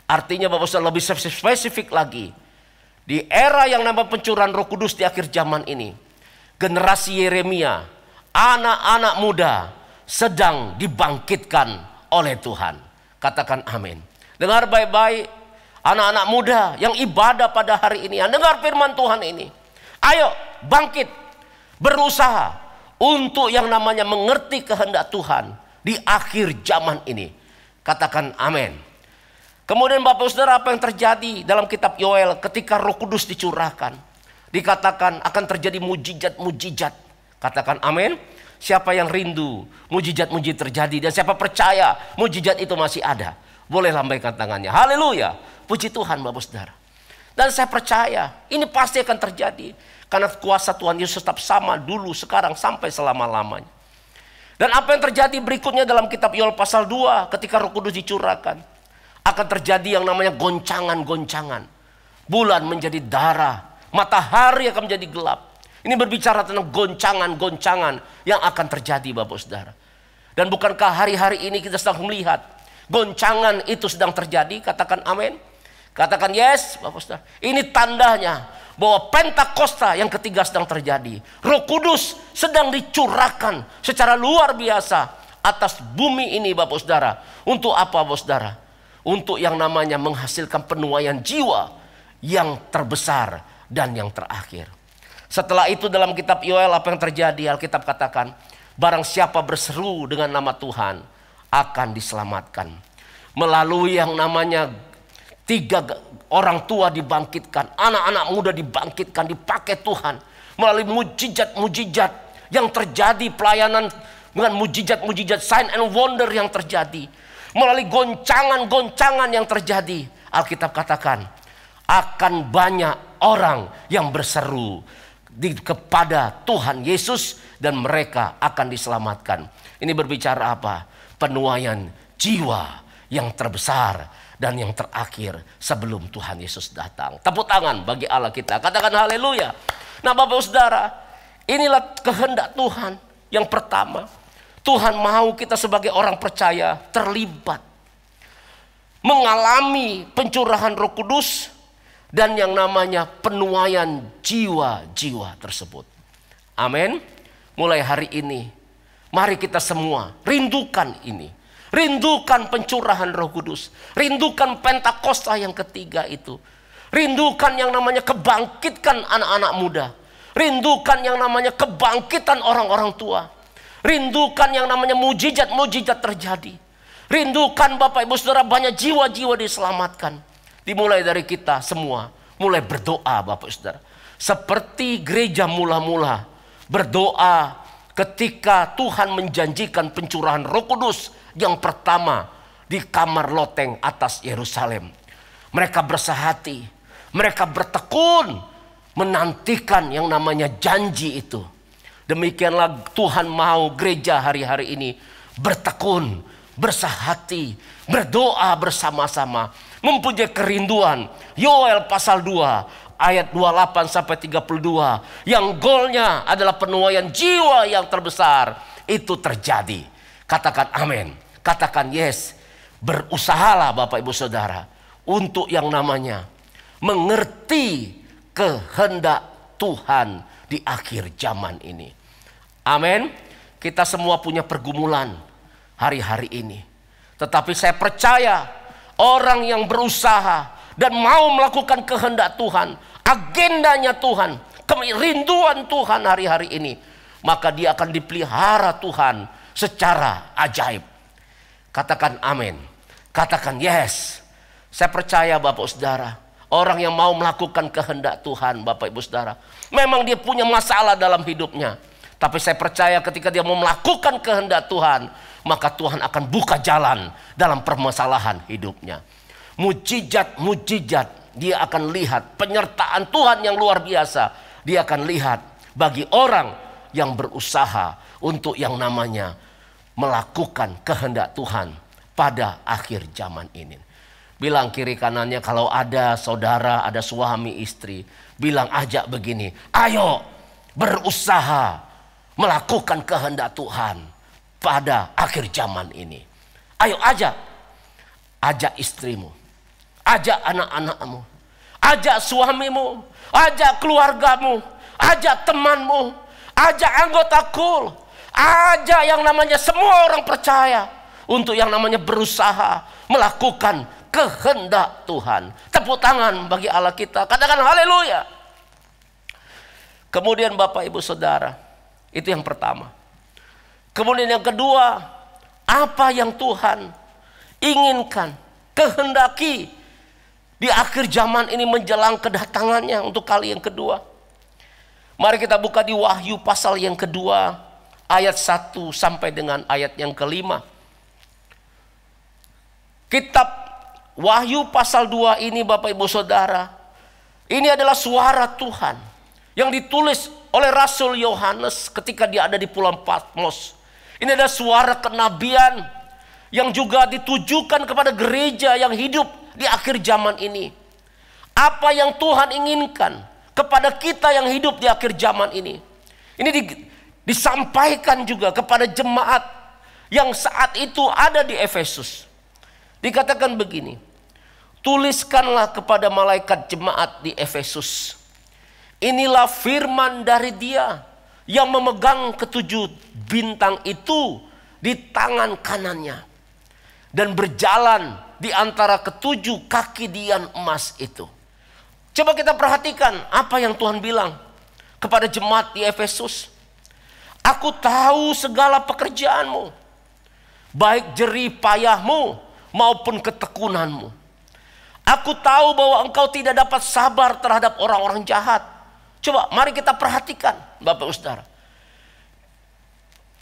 Artinya Bapak Saudara lebih spesifik lagi. Di era yang namanya pencurahan Roh Kudus di akhir zaman ini, generasi Yeremia, anak-anak muda sedang dibangkitkan oleh Tuhan. Katakan amin. Dengar baik-baik, anak-anak muda yang ibadah pada hari ini, dengar firman Tuhan ini. Ayo bangkit, berusaha untuk yang namanya mengerti kehendak Tuhan di akhir zaman ini. Katakan amin. Kemudian Bapak Saudara, apa yang terjadi dalam kitab Yoel ketika Roh Kudus dicurahkan? Dikatakan akan terjadi mujizat-mujizat. Katakan amin. Siapa yang rindu mujizat-mujizat terjadi, dan siapa percaya mujizat itu masih ada, boleh lambaikan tangannya. Haleluya. Puji Tuhan Bapak Saudara. Dan saya percaya ini pasti akan terjadi, karena kuasa Tuhan Yesus tetap sama dulu, sekarang, sampai selama-lamanya. Dan apa yang terjadi berikutnya dalam kitab Yoel pasal 2 ketika Roh Kudus dicurahkan? Akan terjadi yang namanya goncangan-goncangan. Bulan menjadi darah, matahari akan menjadi gelap. Ini berbicara tentang goncangan-goncangan yang akan terjadi Bapak Saudara. Dan bukankah hari-hari ini kita sedang melihat goncangan itu sedang terjadi? Katakan amin. Katakan yes Bapak Saudara. Ini tandanya bahwa Pentakosta yang ketiga sedang terjadi. Roh Kudus sedang dicurahkan secara luar biasa atas bumi ini Bapak Saudara. Untuk apa Bapak Saudara? Untuk yang namanya menghasilkan penuaian jiwa yang terbesar dan yang terakhir. Setelah itu dalam kitab Yoel apa yang terjadi? Alkitab katakan, barang siapa berseru dengan nama Tuhan akan diselamatkan. Melalui yang namanya 3 orang tua dibangkitkan, anak-anak muda dibangkitkan, dipakai Tuhan. Melalui mujizat-mujizat yang terjadi, pelayanan dengan mujizat-mujizat, sign and wonder yang terjadi. Melalui goncangan-goncangan yang terjadi, Alkitab katakan akan banyak orang yang berseru kepada Tuhan Yesus dan mereka akan diselamatkan. Ini berbicara apa? Penuaian jiwa yang terbesar dan yang terakhir sebelum Tuhan Yesus datang. Tepuk tangan bagi Allah kita. Katakan haleluya. Nah Bapak Saudara, inilah kehendak Tuhan yang pertama. Tuhan mau kita sebagai orang percaya terlibat, mengalami pencurahan Roh Kudus dan yang namanya penuaian jiwa-jiwa tersebut. Amin. Mulai hari ini, mari kita semua rindukan ini. Rindukan pencurahan Roh Kudus. Rindukan Pentakosta yang ketiga itu. Rindukan yang namanya kebangkitan anak-anak muda. Rindukan yang namanya kebangkitan orang-orang tua. Rindukan yang namanya mujizat-mujizat terjadi. Rindukan Bapak Ibu Saudara banyak jiwa-jiwa diselamatkan. Dimulai dari kita semua. Mulai berdoa Bapak Saudara. Seperti gereja mula-mula berdoa ketika Tuhan menjanjikan pencurahan Roh Kudus yang pertama di kamar loteng atas Yerusalem. Mereka bersahati. Mereka bertekun menantikan yang namanya janji itu. Demikianlah Tuhan mau gereja hari-hari ini bertekun, bersahati, berdoa bersama-sama, mempunyai kerinduan. Yoel pasal 2 ayat 28 sampai 32 yang goalnya adalah penuaian jiwa yang terbesar itu terjadi. Katakan amin, katakan yes. Berusahalah Bapak Ibu Saudara untuk yang namanya mengerti kehendak Tuhan di akhir zaman ini. Amin. Kita semua punya pergumulan hari-hari ini. Tetapi saya percaya orang yang berusaha dan mau melakukan kehendak Tuhan, agendanya Tuhan, kerinduan Tuhan hari-hari ini, maka dia akan dipelihara Tuhan secara ajaib. Katakan amin. Katakan yes. Saya percaya Bapak Saudara, orang yang mau melakukan kehendak Tuhan Bapak Ibu Saudara, memang dia punya masalah dalam hidupnya. Tapi saya percaya ketika dia mau melakukan kehendak Tuhan, maka Tuhan akan buka jalan dalam permasalahan hidupnya. Mujizat-mujizat dia akan lihat, penyertaan Tuhan yang luar biasa dia akan lihat bagi orang yang berusaha untuk yang namanya melakukan kehendak Tuhan pada akhir zaman ini. Bilang kiri kanannya, kalau ada saudara, ada suami istri, bilang ajak begini, ayo berusaha melakukan kehendak Tuhan pada akhir zaman ini. Ayo ajak istrimu, ajak anak-anakmu, ajak suamimu, ajak keluargamu, ajak temanmu, ajak anggota KUL, ajak yang namanya semua orang percaya untuk yang namanya berusaha melakukan kehendak Tuhan. Tepuk tangan bagi Allah kita, katakan haleluya. Kemudian Bapak Ibu Saudara, itu yang pertama. Kemudian yang kedua, apa yang Tuhan inginkan, kehendaki di akhir zaman ini menjelang kedatangannya untuk kali yang kedua. Mari kita buka di Wahyu pasal yang kedua, ayat 1 sampai dengan ayat yang kelima. Kitab Wahyu pasal 2 ini Bapak Ibu Saudara, ini adalah suara Tuhan yang ditulis oleh Rasul Yohanes ketika dia ada di Pulau Patmos. Ini adalah suara kenabian yang juga ditujukan kepada gereja yang hidup di akhir zaman ini. Apa yang Tuhan inginkan kepada kita yang hidup di akhir zaman ini. Ini disampaikan juga kepada jemaat yang saat itu ada di Efesus. Dikatakan begini, tuliskanlah kepada malaikat jemaat di Efesus. Inilah firman dari Dia yang memegang ketujuh bintang itu di tangan kanannya dan berjalan di antara ketujuh kaki dian emas itu. Coba kita perhatikan apa yang Tuhan bilang kepada jemaat di Efesus. Aku tahu segala pekerjaanmu, baik jerih payahmu maupun ketekunanmu. Aku tahu bahwa engkau tidak dapat sabar terhadap orang-orang jahat. Coba mari kita perhatikan Bapak Saudara.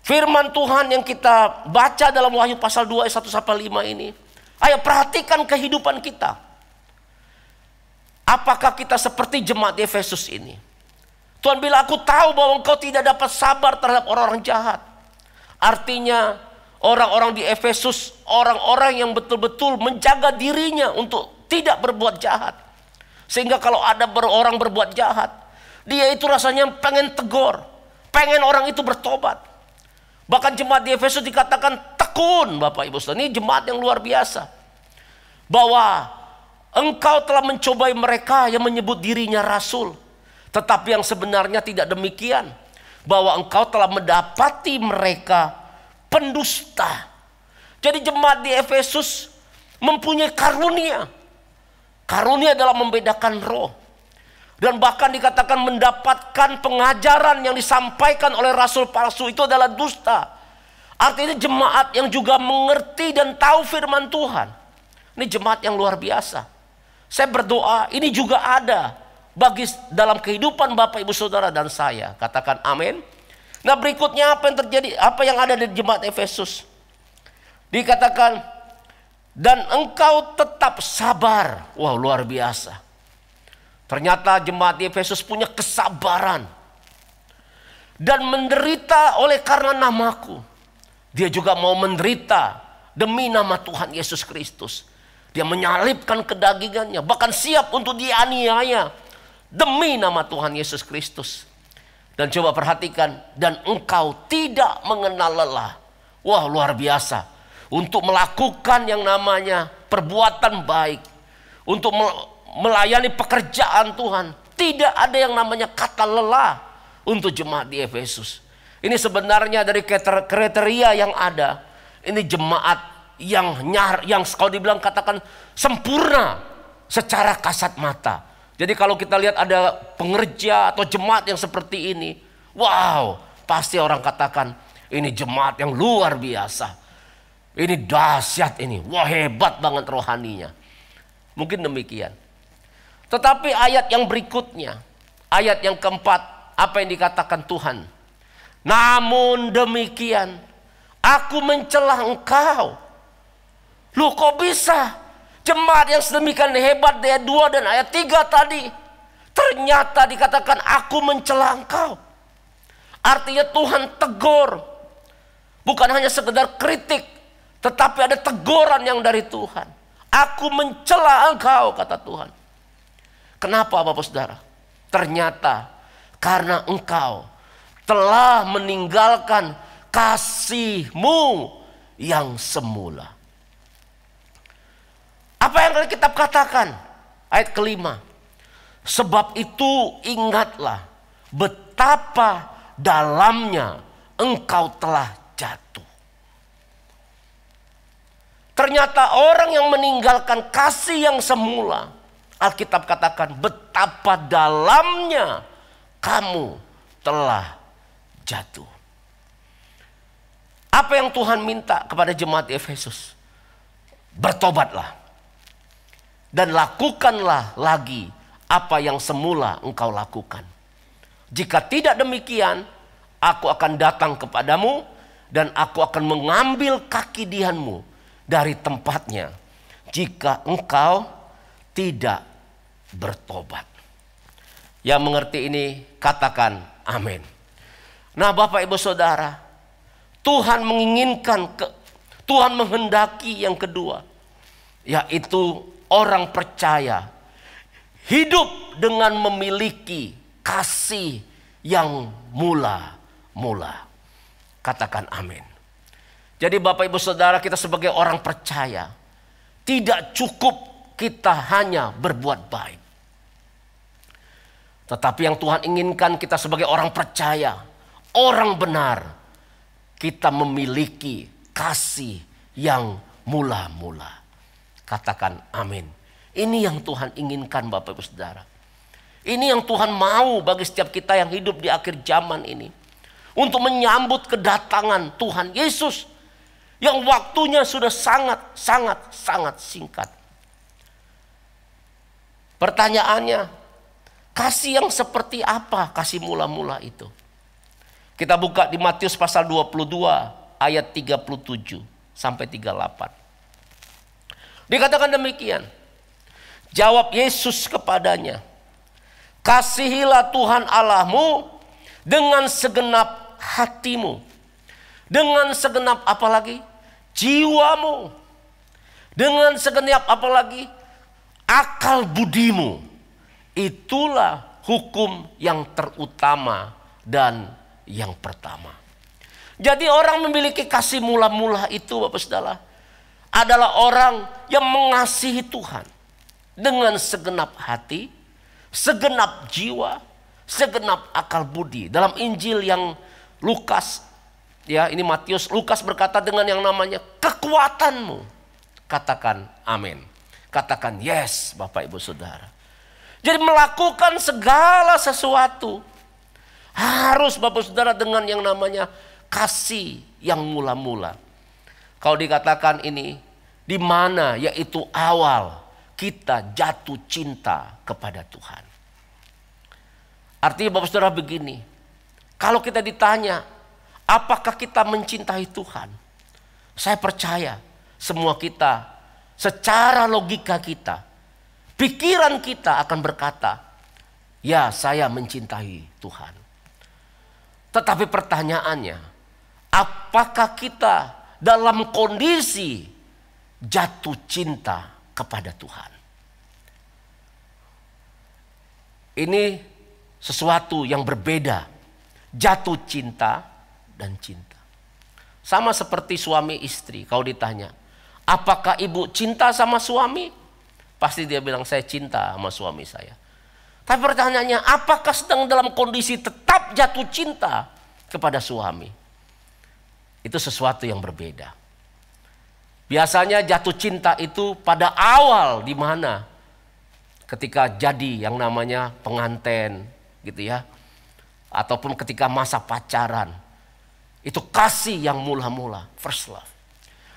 Firman Tuhan yang kita baca dalam Wahyu pasal 2 ayat 1 sampai 5 ini. Ayo perhatikan kehidupan kita. Apakah kita seperti jemaat di Efesus ini? Tuhan bilang, aku tahu bahwa engkau tidak dapat sabar terhadap orang-orang jahat. Artinya orang-orang di Efesus, orang-orang yang betul-betul menjaga dirinya untuk tidak berbuat jahat. Sehingga kalau ada orang berbuat jahat, dia itu rasanya pengen tegur, pengen orang itu bertobat. Bahkan jemaat di Efesus dikatakan tekun, Bapak Ibu Saudara. Ini jemaat yang luar biasa. Bahwa engkau telah mencobai mereka yang menyebut dirinya rasul, tetapi yang sebenarnya tidak demikian. Bahwa engkau telah mendapati mereka pendusta. Jadi jemaat di Efesus mempunyai karunia. Karunia dalam membedakan roh. Dan bahkan dikatakan mendapatkan pengajaran yang disampaikan oleh rasul palsu itu adalah dusta. Artinya jemaat yang juga mengerti dan tahu firman Tuhan. Ini jemaat yang luar biasa. Saya berdoa ini juga ada bagi dalam kehidupan Bapak Ibu Saudara dan saya. Katakan amin. Nah berikutnya apa yang terjadi? Apa yang ada di jemaat Efesus? Dikatakan dan engkau tetap sabar. Wow, luar biasa. Ternyata jemaat di Efesus punya kesabaran. Dan menderita oleh karena namaku. Dia juga mau menderita demi nama Tuhan Yesus Kristus. Dia menyalibkan kedagingannya. Bahkan siap untuk dianiaya demi nama Tuhan Yesus Kristus. Dan coba perhatikan. Dan engkau tidak mengenal lelah. Wah, luar biasa. Untuk melakukan yang namanya perbuatan baik. Untuk melayani pekerjaan Tuhan. Tidak ada yang namanya kata lelah untuk jemaat di Efesus. Ini sebenarnya dari kriteria yang ada. Ini jemaat yang kalau dibilang katakan sempurna secara kasat mata. Jadi kalau kita lihat ada pengerja atau jemaat yang seperti ini. Wow, pasti orang katakan ini jemaat yang luar biasa. Ini dahsyat ini. Wah, hebat banget rohaninya. Mungkin demikian. Tetapi ayat yang berikutnya, ayat yang keempat, apa yang dikatakan Tuhan? Namun demikian, aku mencela engkau. Loh kok bisa? Jemaat yang sedemikian hebat di ayat 2 dan ayat 3 tadi. Ternyata dikatakan aku mencela engkau. Artinya Tuhan tegur. Bukan hanya sekedar kritik, tetapi ada teguran yang dari Tuhan. Aku mencela engkau, kata Tuhan. Kenapa Bapak Saudara? Ternyata karena engkau telah meninggalkan kasihmu yang semula. Apa yang kita katakan? Ayat kelima. Sebab itu ingatlah betapa dalamnya engkau telah jatuh. Ternyata orang yang meninggalkan kasih yang semula, Alkitab katakan betapa dalamnya kamu telah jatuh. Apa yang Tuhan minta kepada jemaat Efesus? Bertobatlah dan lakukanlah lagi apa yang semula engkau lakukan. Jika tidak demikian, aku akan datang kepadamu dan aku akan mengambil kaki dianmu dari tempatnya jika engkau tidak bertobat. Yang mengerti ini katakan amin. Nah, Bapak Ibu Saudara, Tuhan menginginkan, Tuhan menghendaki yang kedua, yaitu orang percaya hidup dengan memiliki kasih yang mula-mula. Katakan amin. Jadi Bapak Ibu Saudara, kita sebagai orang percaya tidak cukup kita hanya berbuat baik. Tetapi yang Tuhan inginkan kita sebagai orang percaya, orang benar, kita memiliki kasih yang mula-mula. Katakan amin. Ini yang Tuhan inginkan Bapak Ibu Saudara. Ini yang Tuhan mau bagi setiap kita yang hidup di akhir zaman ini. Untuk menyambut kedatangan Tuhan Yesus yang waktunya sudah sangat singkat. Pertanyaannya, kasih yang seperti apa kasih mula-mula itu? Kita buka di Matius pasal 22 ayat 37 sampai 38. Dikatakan demikian. Jawab Yesus kepadanya, kasihilah Tuhan Allahmu dengan segenap hatimu. Dengan segenap apalagi? Jiwamu. Dengan segenap apalagi? Akal budimu. Itulah hukum yang terutama dan yang pertama. Jadi orang memiliki kasih mula-mula itu Bapak Saudara adalah orang yang mengasihi Tuhan dengan segenap hati, segenap jiwa, segenap akal budi. Dalam Injil yang Lukas, ya ini Matius, Lukas berkata dengan yang namanya kekuatanmu. Katakan amin. Katakan yes Bapak Ibu Saudara. Jadi melakukan segala sesuatu harus Bapak Saudara dengan yang namanya kasih yang mula-mula. Kalau dikatakan ini di mana yaitu awal kita jatuh cinta kepada Tuhan. Artinya Bapak Saudara begini, kalau kita ditanya apakah kita mencintai Tuhan? Saya percaya semua kita secara logika kita, pikiran kita akan berkata, ya saya mencintai Tuhan. Tetapi pertanyaannya, apakah kita dalam kondisi jatuh cinta kepada Tuhan? Ini sesuatu yang berbeda. Jatuh cinta dan cinta. Sama seperti suami istri. Kalau ditanya, apakah ibu cinta sama suami? Pasti dia bilang, saya cinta sama suami saya. Tapi pertanyaannya, apakah sedang dalam kondisi tetap jatuh cinta kepada suami? Itu sesuatu yang berbeda. Biasanya jatuh cinta itu pada awal, di mana ketika jadi yang namanya pengantin gitu ya, ataupun ketika masa pacaran. Itu kasih yang mula-mula, first love.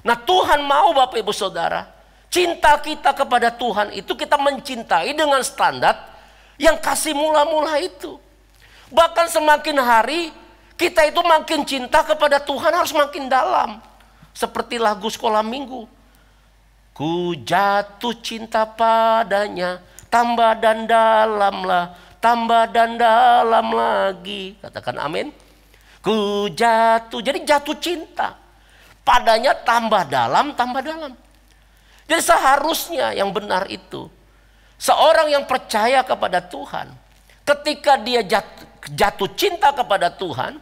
Nah, Tuhan mau Bapak Ibu Saudara, cinta kita kepada Tuhan itu kita mencintai dengan standar yang kasih mula-mula itu. Bahkan semakin hari kita itu makin cinta kepada Tuhan harus makin dalam. Seperti lagu sekolah minggu. Ku jatuh cinta padanya, tambah dan dalamlah, tambah dan dalam lagi. Katakan amin. Ku jatuh, jadi jatuh cinta. Padanya tambah dalam, tambah dalam. Jadi seharusnya yang benar itu, seorang yang percaya kepada Tuhan, ketika dia jatuh cinta kepada Tuhan,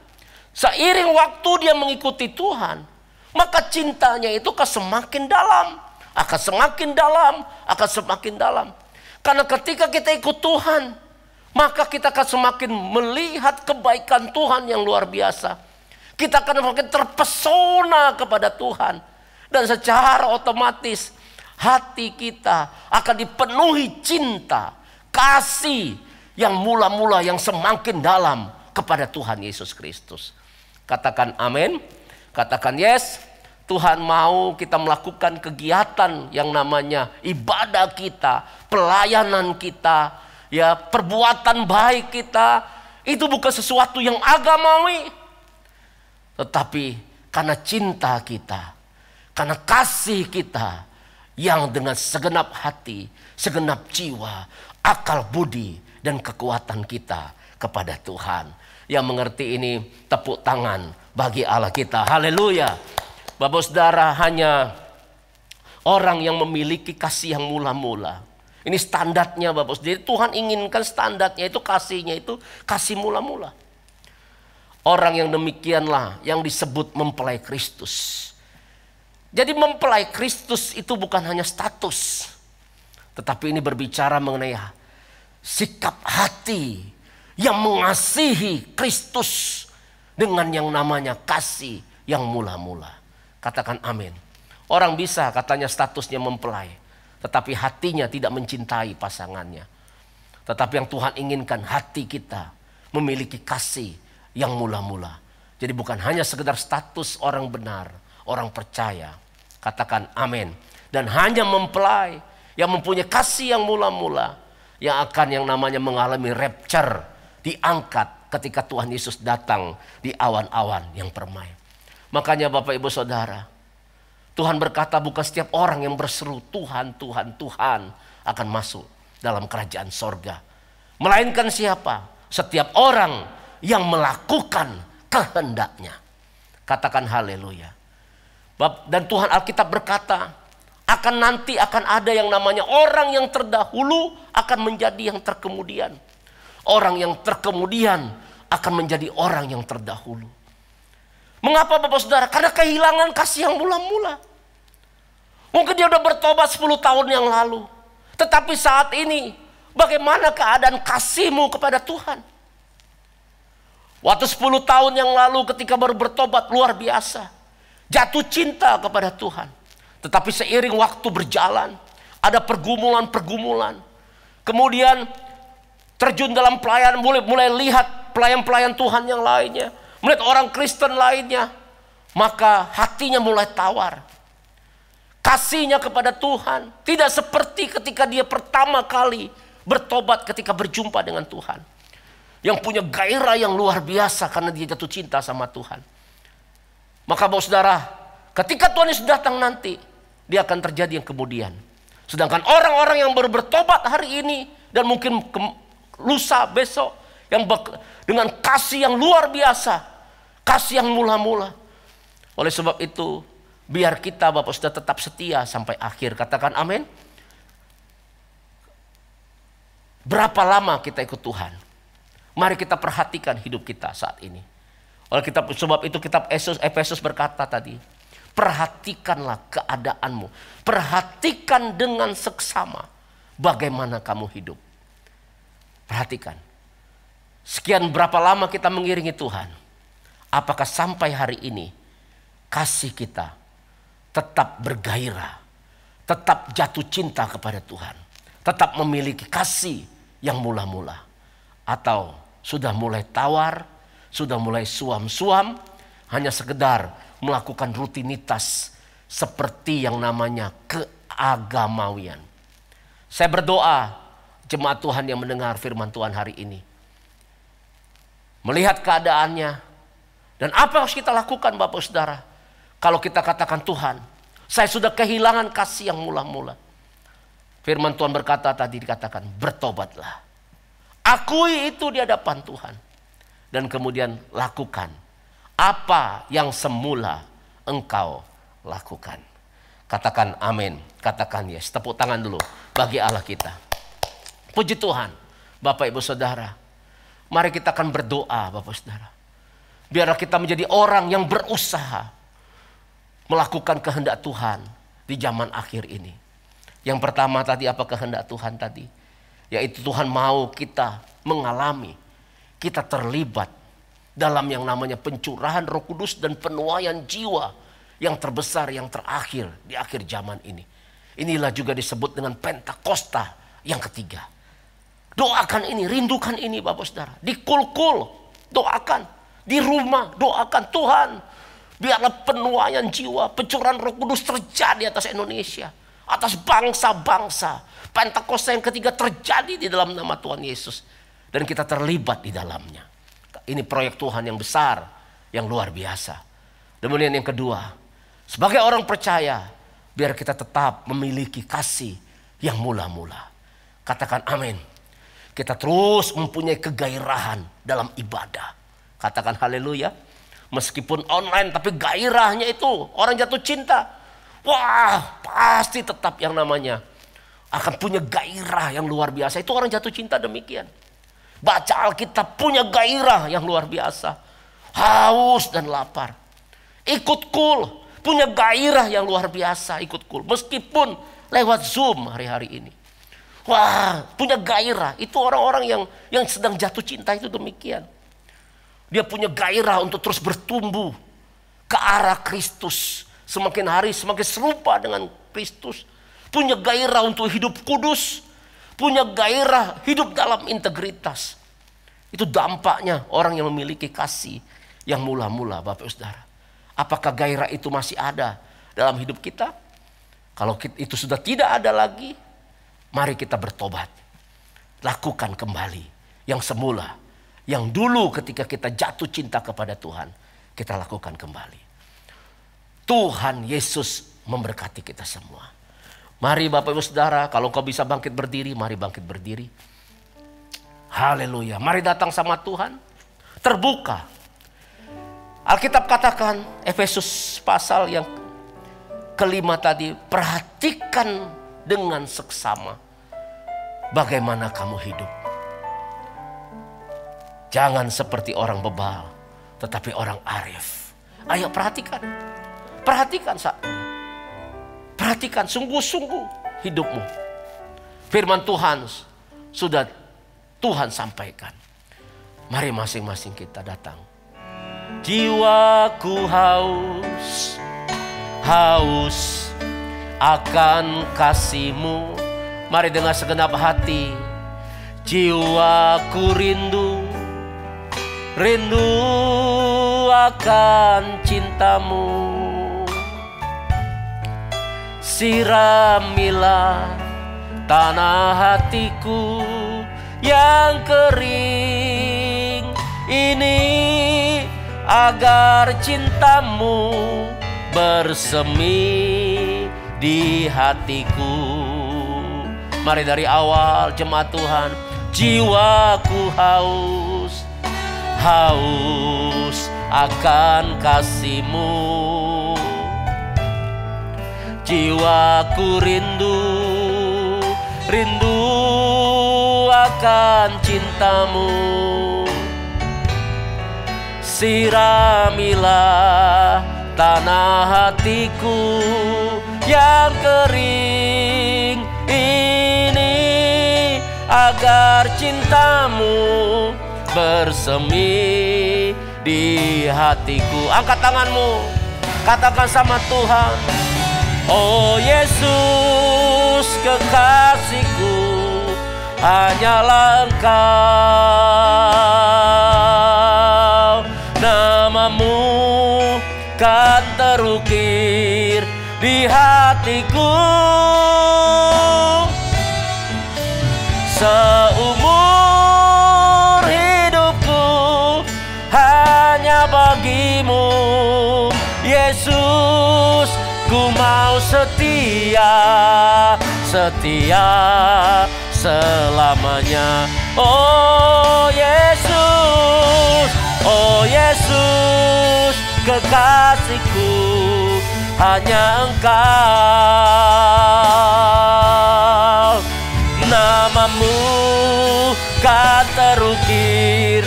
seiring waktu dia mengikuti Tuhan, maka cintanya itu akan semakin dalam, akan semakin dalam, akan semakin dalam. Karena ketika kita ikut Tuhan, maka kita akan semakin melihat kebaikan Tuhan yang luar biasa. Kita akan semakin terpesona kepada Tuhan. Dan secara otomatis hati kita akan dipenuhi cinta, kasih yang mula-mula yang semakin dalam kepada Tuhan Yesus Kristus. Katakan amin, katakan yes. Tuhan mau kita melakukan kegiatan yang namanya ibadah kita, pelayanan kita, ya, perbuatan baik kita. Itu bukan sesuatu yang agamawi, tetapi karena cinta kita, karena kasih kita yang dengan segenap hati, segenap jiwa, akal budi dan kekuatan kita kepada Tuhan. Yang mengerti ini tepuk tangan bagi Allah kita. Haleluya. Bapak Saudara, hanya orang yang memiliki kasih yang mula-mula. Ini standarnya Bapak Saudara. Jadi Tuhan inginkan standarnya itu, kasihnya itu kasih mula-mula. Orang yang demikianlah yang disebut mempelai Kristus. Jadi mempelai Kristus itu bukan hanya status, tetapi ini berbicara mengenai sikap hati yang mengasihi Kristus dengan yang namanya kasih yang mula-mula. Katakan amin. Orang bisa katanya statusnya mempelai, tetapi hatinya tidak mencintai pasangannya. Tetapi yang Tuhan inginkan hati kita memiliki kasih yang mula-mula. Jadi bukan hanya sekedar status orang benar, orang percaya. Katakan amin. Dan hanya mempelai yang mempunyai kasih yang mula-mula, yang akan yang namanya mengalami rapture, diangkat ketika Tuhan Yesus datang di awan-awan yang permai. Makanya Bapak Ibu Saudara, Tuhan berkata bukan setiap orang yang berseru Tuhan, Tuhan, Tuhan akan masuk dalam kerajaan sorga. Melainkan siapa? Setiap orang yang melakukan kehendaknya. Katakan haleluya. Dan Tuhan Alkitab berkata, nanti akan ada yang namanya orang yang terdahulu akan menjadi yang terkemudian. Orang yang terkemudian akan menjadi orang yang terdahulu. Mengapa Bapak Saudara? Karena kehilangan kasih yang mula-mula. Mungkin dia udah bertobat 10 tahun yang lalu. Tetapi saat ini, bagaimana keadaan kasihmu kepada Tuhan? Waktu 10 tahun yang lalu ketika baru bertobat luar biasa. Jatuh cinta kepada Tuhan. Tetapi seiring waktu berjalan, ada pergumulan-pergumulan. Kemudian terjun dalam pelayanan, mulai lihat pelayan-pelayan Tuhan yang lainnya. Melihat orang Kristen lainnya, maka hatinya mulai tawar. Kasihnya kepada Tuhan tidak seperti ketika dia pertama kali bertobat ketika berjumpa dengan Tuhan. Yang punya gairah yang luar biasa karena dia jatuh cinta sama Tuhan. Maka Bapak Saudara, ketika Tuhan Yesus datang nanti, dia akan terjadi yang kemudian. Sedangkan orang-orang yang baru bertobat hari ini dan mungkin lusa besok, yang dengan kasih yang luar biasa, kasih yang mula-mula. Oleh sebab itu, biar kita Bapak Saudara tetap setia sampai akhir. Katakan amin. Berapa lama kita ikut Tuhan? Mari kita perhatikan hidup kita saat ini. Oleh sebab itu kitab Efesus berkata tadi, perhatikanlah keadaanmu. Perhatikan dengan seksama bagaimana kamu hidup. Perhatikan. Sekian berapa lama kita mengiringi Tuhan. Apakah sampai hari ini kasih kita tetap bergairah, tetap jatuh cinta kepada Tuhan, tetap memiliki kasih yang mula-mula, atau sudah mulai tawar, sudah mulai suam-suam, hanya sekedar melakukan rutinitas seperti yang namanya keagamawian. Saya berdoa jemaat Tuhan yang mendengar firman Tuhan hari ini, melihat keadaannya, dan apa yang harus kita lakukan Bapak Saudara? Kalau kita katakan Tuhan, saya sudah kehilangan kasih yang mula-mula. Firman Tuhan berkata tadi dikatakan, bertobatlah. Akui itu di hadapan Tuhan. Dan kemudian lakukan apa yang semula engkau lakukan. Katakan amin, katakan yes. Tepuk tangan dulu bagi Allah kita. Puji Tuhan, Bapak Ibu Saudara. Mari kita akan berdoa Bapak Saudara. Biarlah kita menjadi orang yang berusaha melakukan kehendak Tuhan di zaman akhir ini. Yang pertama tadi apa kehendak Tuhan tadi? Yaitu Tuhan mau kita mengalami, kita terlibat dalam yang namanya pencurahan Roh Kudus dan penuaian jiwa yang terbesar, yang terakhir di akhir zaman ini. Inilah juga disebut dengan Pentakosta yang ketiga. Doakan ini, rindukan ini Bapak Saudara. Di kul-kul, doakan. Di rumah, doakan Tuhan. Biarlah penuaian jiwa, pencurahan Roh Kudus terjadi atas Indonesia. Atas bangsa-bangsa. Pentakosta yang ketiga terjadi di dalam nama Tuhan Yesus. Dan kita terlibat di dalamnya. Ini proyek Tuhan yang besar, yang luar biasa. Kemudian yang kedua, sebagai orang percaya, biar kita tetap memiliki kasih yang mula-mula. Katakan amin. Kita terus mempunyai kegairahan dalam ibadah. Katakan haleluya. Meskipun online tapi gairahnya itu orang jatuh cinta. Wah, pasti tetap yang namanya akan punya gairah yang luar biasa. Itu orang jatuh cinta demikian. Baca Alkitab punya gairah yang luar biasa. Haus dan lapar. Ikut kul, punya gairah yang luar biasa ikut kul. Meskipun lewat Zoom hari-hari ini. Wah, punya gairah. Itu orang-orang yang sedang jatuh cinta itu demikian. Dia punya gairah untuk terus bertumbuh ke arah Kristus. Semakin hari semakin serupa dengan Kristus. Punya gairah untuk hidup kudus. Punya gairah hidup dalam integritas. Itu dampaknya orang yang memiliki kasih yang mula-mula Bapak Saudara. Apakah gairah itu masih ada dalam hidup kita? Kalau itu sudah tidak ada lagi, mari kita bertobat. Lakukan kembali yang semula. Yang dulu ketika kita jatuh cinta kepada Tuhan, kita lakukan kembali. Tuhan Yesus memberkati kita semua. Mari Bapak Ibu Saudara, kalau kau bisa bangkit berdiri, mari bangkit berdiri. Haleluya. Mari datang sama Tuhan. Terbuka. Alkitab katakan, Efesus pasal yang kelima tadi, perhatikan dengan seksama bagaimana kamu hidup. Jangan seperti orang bebal, tetapi orang arif. Ayo perhatikan. Perhatikan saat ini. Perhatikan sungguh-sungguh hidupmu. Firman Tuhan sudah Tuhan sampaikan. Mari masing-masing kita datang. Jiwaku haus, haus akan kasih-Mu. Mari dengan segenap hati. Jiwaku rindu, rindu akan cinta-Mu. Siramilah tanah hatiku yang kering ini, agar cinta-Mu bersemi di hatiku. Mari dari awal jemaat Tuhan. Jiwaku haus, haus akan kasih-Mu. Jiwaku rindu, rindu akan cinta-Mu. Siramilah tanah hatiku yang kering ini, agar cinta-Mu bersemi di hatiku. Angkat tanganmu, katakan sama Tuhan. Oh Yesus kekasihku, hanyalah Engkau. Nama-Mu kan terukir di hatiku. Seumur hidupku hanya bagi-Mu, Yesus. Ku mau setia, setia selamanya. Oh Yesus, oh Yesus, kekasihku, hanya Engkau. Nama-Mu kan terukir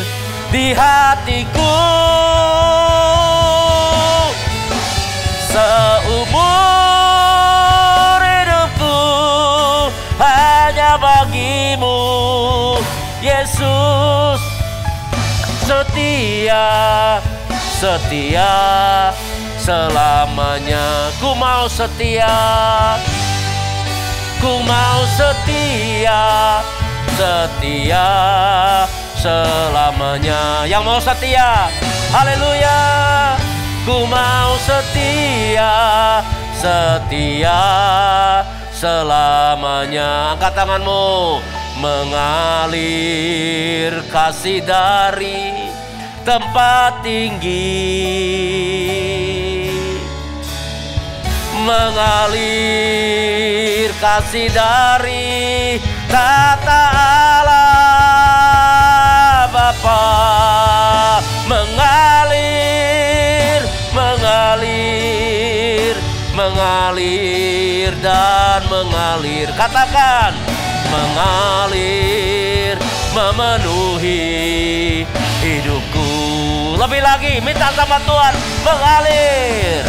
di hatiku. Seumur hidupku hanya bagi-Mu, Yesus setia, setia selamanya. Ku mau setia, ku mau setia, setia selamanya. Yang mau setia, haleluya. Ku mau setia, setia selamanya. Angkat tanganmu. Mengalir kasih dari tempat tinggi, mengalir kasih dari tata Allah Bapa, mengalir, mengalir, mengalir dan mengalir. Katakan, mengalir, memenuhi hidupku. Lebih lagi, minta sama Tuhan, mengalir,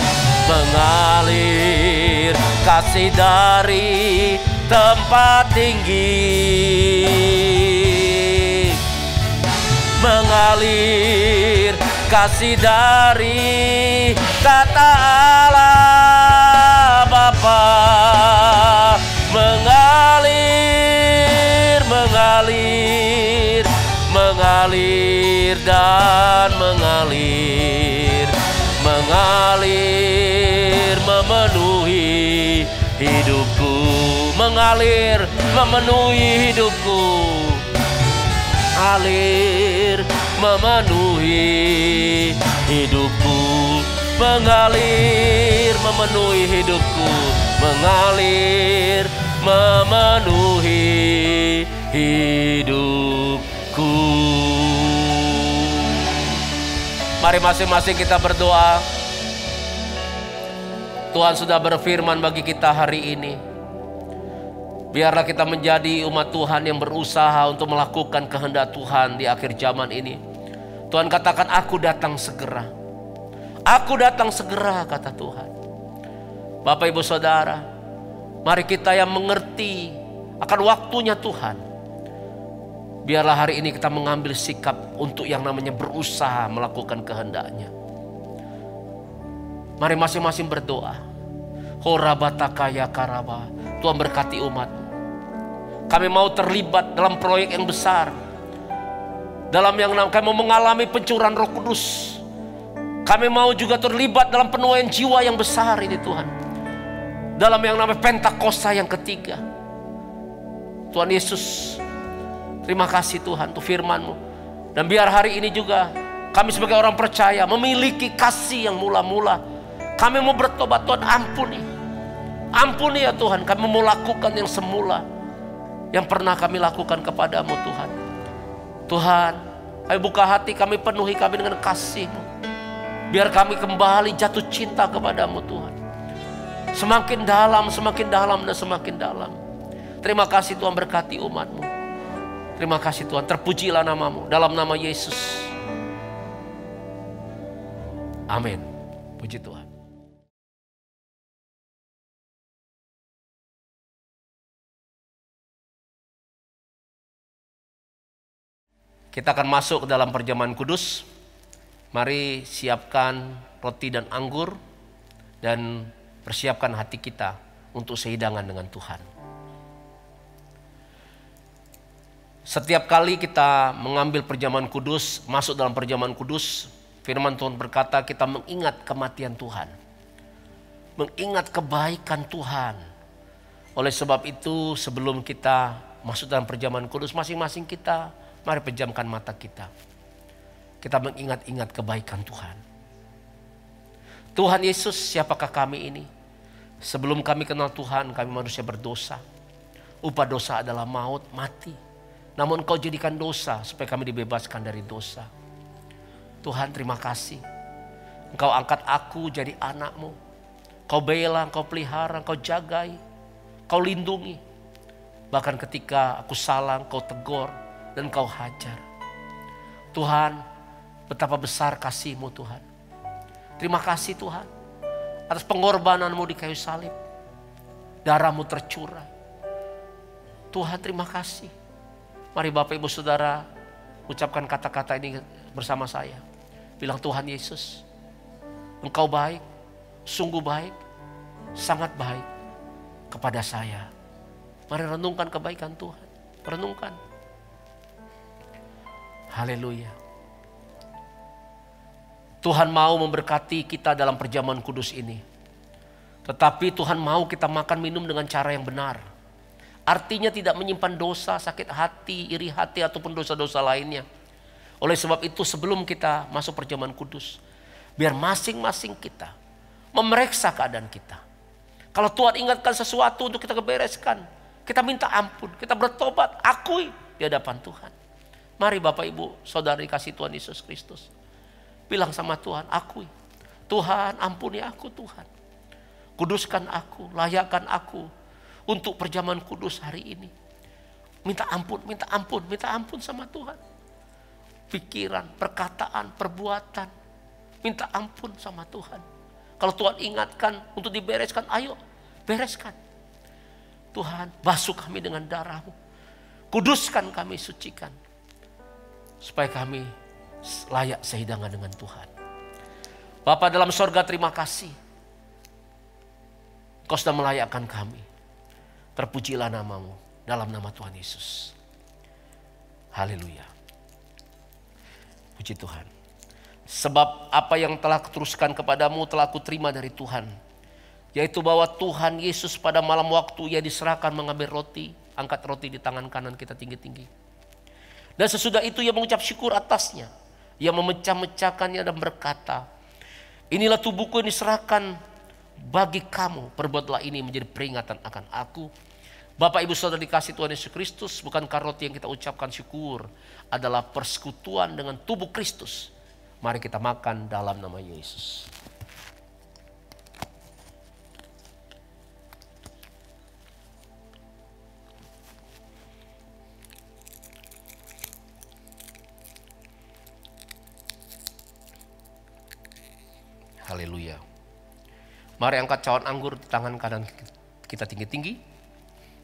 mengalir kasih dari tempat tinggi, mengalir kasih dari tata Allah Bapa, mengalir, mengalir, mengalir dan mengalir, mengalir, memenuhi hidupku, mengalir, memenuhi hidupku, alir, memenuhi hidupku, mengalir, memenuhi hidupku, mengalir, memenuhi hidupku. Mari masing-masing kita berdoa. Tuhan sudah berfirman bagi kita hari ini. Biarlah kita menjadi umat Tuhan yang berusaha untuk melakukan kehendak Tuhan di akhir zaman ini. Tuhan katakan, aku datang segera. Aku datang segera, kata Tuhan. Bapak Ibu Saudara, mari kita yang mengerti akan waktunya Tuhan. Biarlah hari ini kita mengambil sikap untuk yang namanya berusaha melakukan kehendak-Nya. Mari masing-masing berdoa. Horabatakaya karaba. Tuhan berkati umat-Mu. Kami mau terlibat dalam proyek yang besar. Dalam yang kami mau mengalami pencurahan Roh Kudus. Kami mau juga terlibat dalam penuaian jiwa yang besar ini Tuhan. Dalam yang namanya Pentakosta yang ketiga. Tuhan Yesus, terima kasih Tuhan untuk firman-Mu. Dan biar hari ini juga kami sebagai orang percaya memiliki kasih yang mula-mula. Kami mau bertobat, Tuhan ampuni. Ampuni ya Tuhan, kami mau lakukan yang semula. Yang pernah kami lakukan kepadamu Tuhan. Tuhan, kami buka hati, kami penuhi kami dengan kasih-Mu. Biar kami kembali jatuh cinta kepadamu Tuhan. Semakin dalam, semakin dalam, dan semakin dalam. Terima kasih Tuhan, berkati umat-Mu. Terima kasih Tuhan, terpujilah nama-Mu. Dalam nama Yesus. Amin. Puji Tuhan. Kita akan masuk ke dalam perjamuan kudus. Mari siapkan roti dan anggur dan persiapkan hati kita untuk sehidangan dengan Tuhan. Setiap kali kita mengambil perjamuan kudus, masuk dalam perjamuan kudus, firman Tuhan berkata kita mengingat kematian Tuhan. Mengingat kebaikan Tuhan. Oleh sebab itu sebelum kita masuk dalam perjamuan kudus, masing-masing kita mari pejamkan mata kita. Kita mengingat-ingat kebaikan Tuhan. Tuhan Yesus, siapakah kami ini? Sebelum kami kenal Tuhan, kami manusia berdosa. Upah dosa adalah maut, mati. Namun Engkau jadikan dosa supaya kami dibebaskan dari dosa. Tuhan, terima kasih. Engkau angkat aku jadi anak-Mu. Kau bela, Engkau pelihara, Engkau jagai, Kau lindungi. Bahkan ketika aku salah, Engkau tegur dan Kau hajar. Tuhan, betapa besar kasih-Mu Tuhan. Terima kasih Tuhan atas pengorbanan-Mu di kayu salib. Darah-Mu tercurah. Tuhan, terima kasih. Mari Bapak Ibu Saudara ucapkan kata-kata ini bersama saya. Bilang, Tuhan Yesus, Engkau baik, sungguh baik, sangat baik kepada saya. Mari renungkan kebaikan Tuhan. Renungkan. Haleluya. Tuhan mau memberkati kita dalam perjamuan kudus ini. Tetapi Tuhan mau kita makan minum dengan cara yang benar. Artinya tidak menyimpan dosa, sakit hati, iri hati, ataupun dosa-dosa lainnya. Oleh sebab itu sebelum kita masuk perjamuan kudus, biar masing-masing kita memeriksa keadaan kita. Kalau Tuhan ingatkan sesuatu untuk kita bereskan, kita minta ampun, kita bertobat, akui di hadapan Tuhan. Mari Bapak Ibu Saudara dikasih Tuhan Yesus Kristus. Bilang sama Tuhan, akui. Tuhan, ampuni aku Tuhan. Kuduskan aku, layakkan aku untuk perjamuan kudus hari ini. Minta ampun, minta ampun, minta ampun sama Tuhan. Pikiran, perkataan, perbuatan. Minta ampun sama Tuhan. Kalau Tuhan ingatkan untuk dibereskan, ayo bereskan. Tuhan, basuh kami dengan darah-Mu. Kuduskan kami, sucikan. Supaya kami layak sehidangan dengan Tuhan. Bapa dalam sorga, terima kasih. Kau sudah melayakkan kami. Terpujilah nama-Mu dalam nama Tuhan Yesus. Haleluya. Puji Tuhan. Sebab apa yang telah kuteruskan kepadamu telah kuterima dari Tuhan. Yaitu bahwa Tuhan Yesus pada malam waktu Ia diserahkan mengambil roti. Angkat roti di tangan kanan kita tinggi-tinggi. Dan sesudah itu Ia mengucap syukur atasnya. Ia memecah-mecahkannya dan berkata, inilah tubuhku yang diserahkan bagi kamu. Perbuatlah ini menjadi peringatan akan aku. Bapak Ibu Saudara dikasih Tuhan Yesus Kristus, bukankah roti yang kita ucapkan syukur adalah persekutuan dengan tubuh Kristus? Mari kita makan dalam nama Yesus. Haleluya. Mari angkat cawan anggur di tangan kanan kita tinggi-tinggi.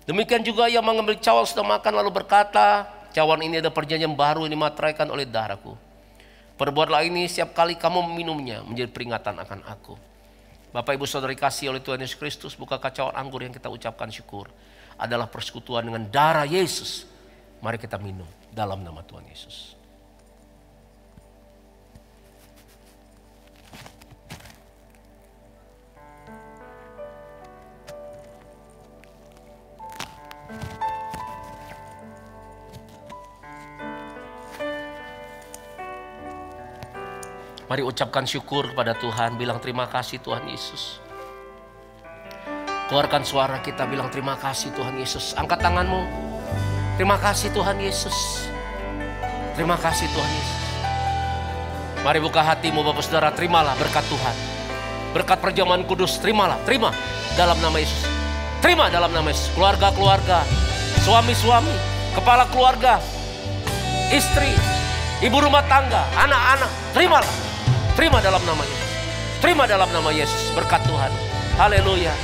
Demikian juga Ia mengambil cawan setelah makan lalu berkata, cawan ini ada perjanjian baru yang dimateraikan oleh darahku. Perbuatlah ini setiap kali kamu meminumnya menjadi peringatan akan aku. Bapak Ibu Saudara dikasihi oleh Tuhan Yesus Kristus, bukankah cawan anggur yang kita ucapkan syukur adalah persekutuan dengan darah Yesus. Mari kita minum dalam nama Tuhan Yesus. Mari ucapkan syukur kepada Tuhan, bilang terima kasih Tuhan Yesus. Keluarkan suara kita, bilang terima kasih Tuhan Yesus. Angkat tanganmu. Terima kasih Tuhan Yesus. Terima kasih Tuhan Yesus. Mari buka hatimu Bapak Saudara, terimalah berkat Tuhan. Berkat perjamuan kudus, terimalah, terima dalam nama Yesus. Terima dalam nama Yesus. Keluarga-keluarga, suami-suami, kepala keluarga, istri, ibu rumah tangga, anak-anak, terimalah. Terima dalam nama Yesus. Terima dalam nama Yesus berkat Tuhan. Haleluya.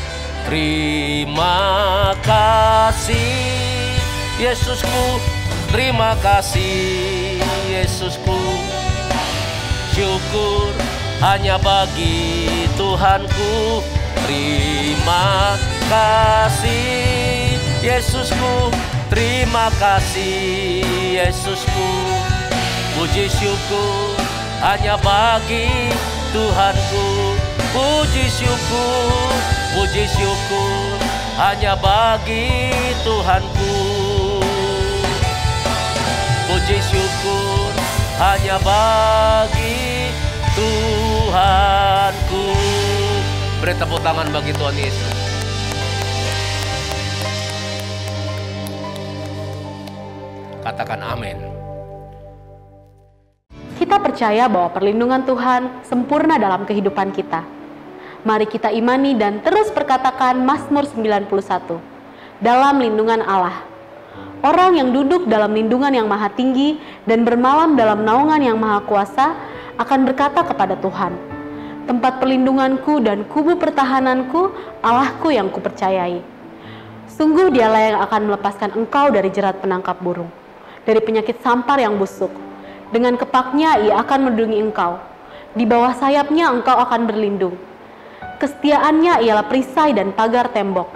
Terima kasih Yesusku. Terima kasih Yesusku. Syukur hanya bagi Tuhanku. Terima kasih Yesusku. Terima kasih Yesusku. Puji syukur hanya bagi Tuhanku. Puji syukur hanya bagi Tuhanku. Puji syukur hanya bagi Tuhanku. Beri tepuk tangan bagi Tuhan Yesus. Katakan amin. Kita percaya bahwa perlindungan Tuhan sempurna dalam kehidupan kita. Mari kita imani dan terus perkatakan Mazmur 91. Dalam lindungan Allah. Orang yang duduk dalam lindungan yang maha tinggi dan bermalam dalam naungan yang maha kuasa akan berkata kepada Tuhan, tempat perlindunganku dan kubu pertahananku, Allahku yang kupercayai. Sungguh Dialah yang akan melepaskan engkau dari jerat penangkap burung, dari penyakit sampar yang busuk. Dengan kepaknya ia akan melindungi engkau. Di bawah sayapnya engkau akan berlindung. Kesetiaannya ialah perisai dan pagar tembok.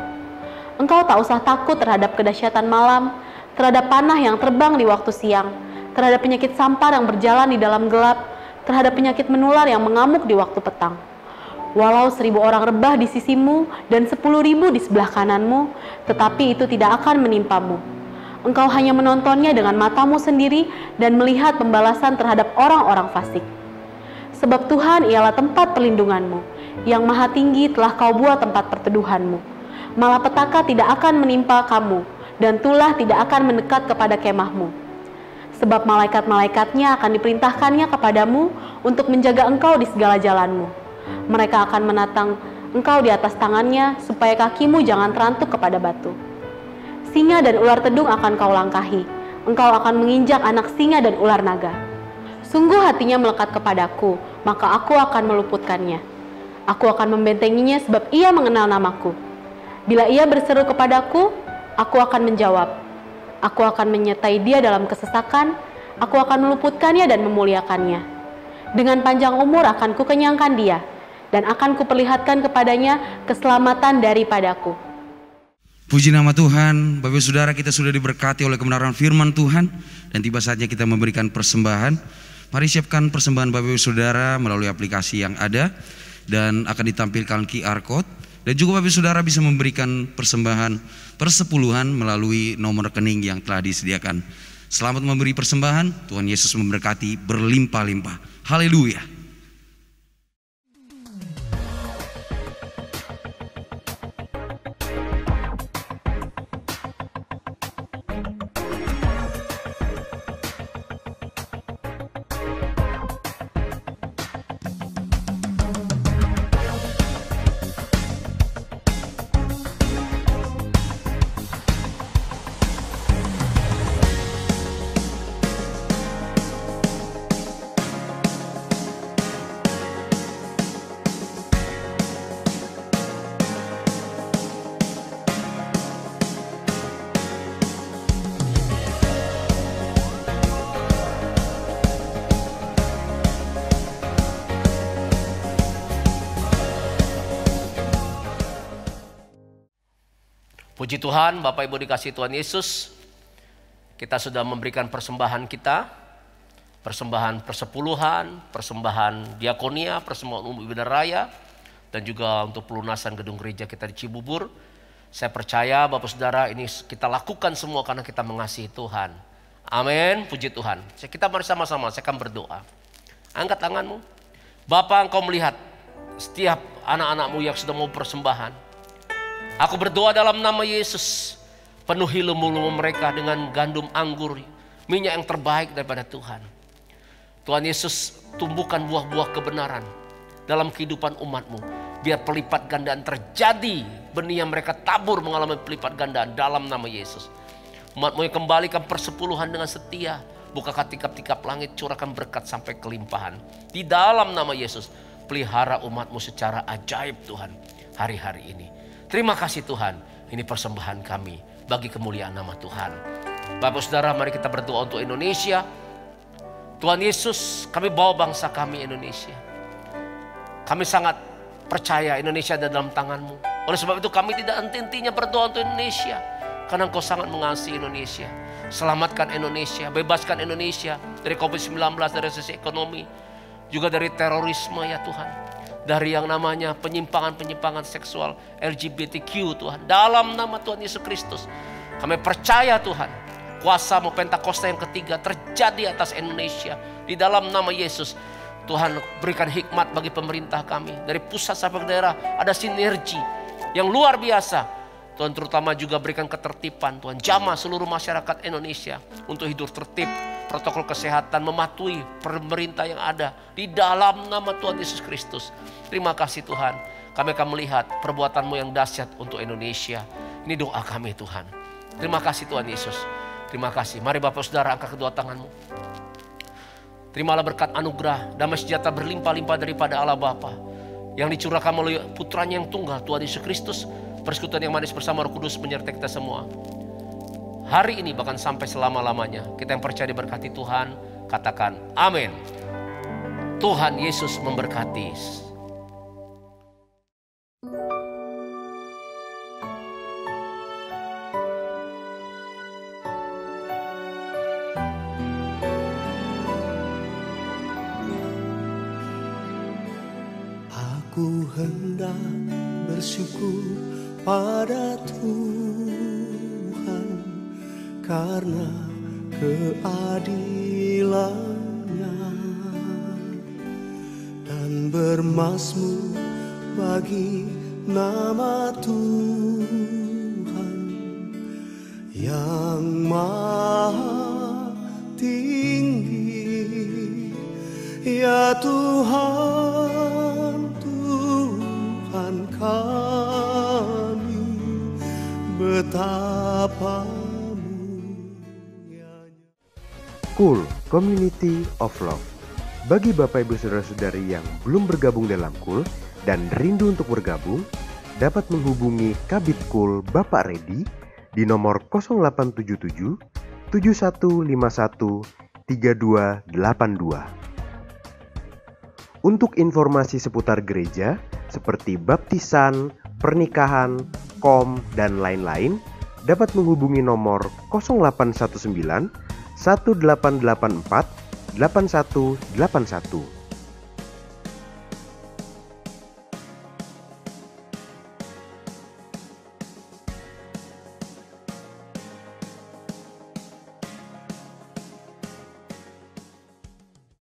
Engkau tak usah takut terhadap kedahsyatan malam, terhadap panah yang terbang di waktu siang, terhadap penyakit sampar yang berjalan di dalam gelap, terhadap penyakit menular yang mengamuk di waktu petang. Walau 1000 orang rebah di sisimu dan 10.000 di sebelah kananmu, tetapi itu tidak akan menimpamu. Engkau hanya menontonnya dengan matamu sendiri dan melihat pembalasan terhadap orang-orang fasik. Sebab Tuhan ialah tempat perlindunganmu, yang maha tinggi telah kau buat tempat perteduhanmu. Malapetaka tidak akan menimpa kamu, dan tulah tidak akan mendekat kepada kemahmu. Sebab malaikat-malaikatnya akan diperintahkannya kepadamu untuk menjaga engkau di segala jalanmu. Mereka akan menatang engkau di atas tangannya, supaya kakimu jangan terantuk kepada batu. Singa dan ular tedung akan kau langkahi. Engkau akan menginjak anak singa dan ular naga. Sungguh hatinya melekat kepadaku, maka aku akan meluputkannya. Aku akan membentenginya sebab ia mengenal namaku. Bila ia berseru kepadaku, aku akan menjawab. Aku akan menyertai dia dalam kesesakan, aku akan meluputkannya dan memuliakannya. Dengan panjang umur akan kukenyangkan dia, dan akan kuperlihatkan kepadanya keselamatan daripadaku. Puji nama Tuhan. Bapak Saudara, kita sudah diberkati oleh kebenaran firman Tuhan, dan tiba saatnya kita memberikan persembahan. Mari siapkan persembahan Bapak Saudara melalui aplikasi yang ada, dan akan ditampilkan QR Code. Dan juga Bapak Saudara bisa memberikan persembahan persepuluhan melalui nomor rekening yang telah disediakan. Selamat memberi persembahan. Tuhan Yesus memberkati berlimpah-limpah. Haleluya. Puji Tuhan, Bapak Ibu dikasih Tuhan Yesus, kita sudah memberikan persembahan kita, persembahan persepuluhan, persembahan diakonia, persembahan umum ibadah raya, dan juga untuk pelunasan gedung gereja kita di Cibubur. Saya percaya Bapak Saudara ini kita lakukan semua karena kita mengasihi Tuhan. Amin, puji Tuhan. Kita mari sama-sama, saya akan berdoa. Angkat tanganmu. Bapa, Engkau melihat setiap anak-anakmu yang sudah mau persembahan. Aku berdoa dalam nama Yesus, penuhi lumbung-lumbung mereka dengan gandum anggur, minyak yang terbaik daripada Tuhan. Tuhan Yesus, tumbuhkan buah-buah kebenaran dalam kehidupan umat-Mu. Biar pelipat gandaan terjadi, benih yang mereka tabur mengalami pelipat gandaan dalam nama Yesus. Umat-Mu yang kembalikan persepuluhan dengan setia, bukakan tikap-tikap langit, curahkan berkat sampai kelimpahan. Di dalam nama Yesus, pelihara umat-Mu secara ajaib Tuhan hari-hari ini. Terima kasih Tuhan, ini persembahan kami bagi kemuliaan nama Tuhan. Bapak Saudara, mari kita berdoa untuk Indonesia. Tuhan Yesus, kami bawa bangsa kami Indonesia. Kami sangat percaya Indonesia ada dalam tangan-Mu. Oleh sebab itu kami tidak henti-hentinya berdoa untuk Indonesia. Karena Engkau sangat mengasihi Indonesia. Selamatkan Indonesia, bebaskan Indonesia dari COVID-19, dari resesi ekonomi. Juga dari terorisme ya Tuhan. Dari yang namanya penyimpangan-penyimpangan seksual LGBTQ Tuhan. Dalam nama Tuhan Yesus Kristus. Kami percaya Tuhan. Kuasa-Mu Pentakosta yang ketiga terjadi atas Indonesia. Di dalam nama Yesus. Tuhan berikan hikmat bagi pemerintah kami. Dari pusat sampai ke daerah ada sinergi yang luar biasa. Tuhan terutama juga berikan ketertiban. Tuhan jamah seluruh masyarakat Indonesia untuk hidup tertib. Protokol kesehatan, mematuhi pemerintah yang ada di dalam nama Tuhan Yesus Kristus. Terima kasih Tuhan. Kami akan melihat perbuatan-Mu yang dahsyat untuk Indonesia. Ini doa kami Tuhan. Terima kasih Tuhan Yesus. Terima kasih. Mari Bapak Saudara angkat kedua tanganmu. Terimalah berkat anugerah, damai sejahtera berlimpah-limpah daripada Allah Bapa yang dicurahkan melalui Putranya yang tunggal Tuhan Yesus Kristus. Persekutuan yang manis bersama Roh Kudus menyertai kita semua. hari ini bahkan sampai selama-lamanya. Kita yang percaya diberkati Tuhan, katakan amin. Tuhan Yesus memberkati. Aku hendak bersyukur pada Tuhan karena keadilan-Nya dan bermazmur bagi nama Tuhan yang maha tinggi. Ya Tuhan, Tuhan kami, betapa mulianya. KUL, Community of Love. Bagi Bapak Ibu Saudara-saudari yang belum bergabung dalam KUL dan rindu untuk bergabung, dapat menghubungi Kabid KUL Bapak Redi di nomor 0877 7151 3282. Untuk informasi seputar gereja seperti baptisan, pernikahan, kom, dan lain-lain, dapat menghubungi nomor 0819 1884 8181.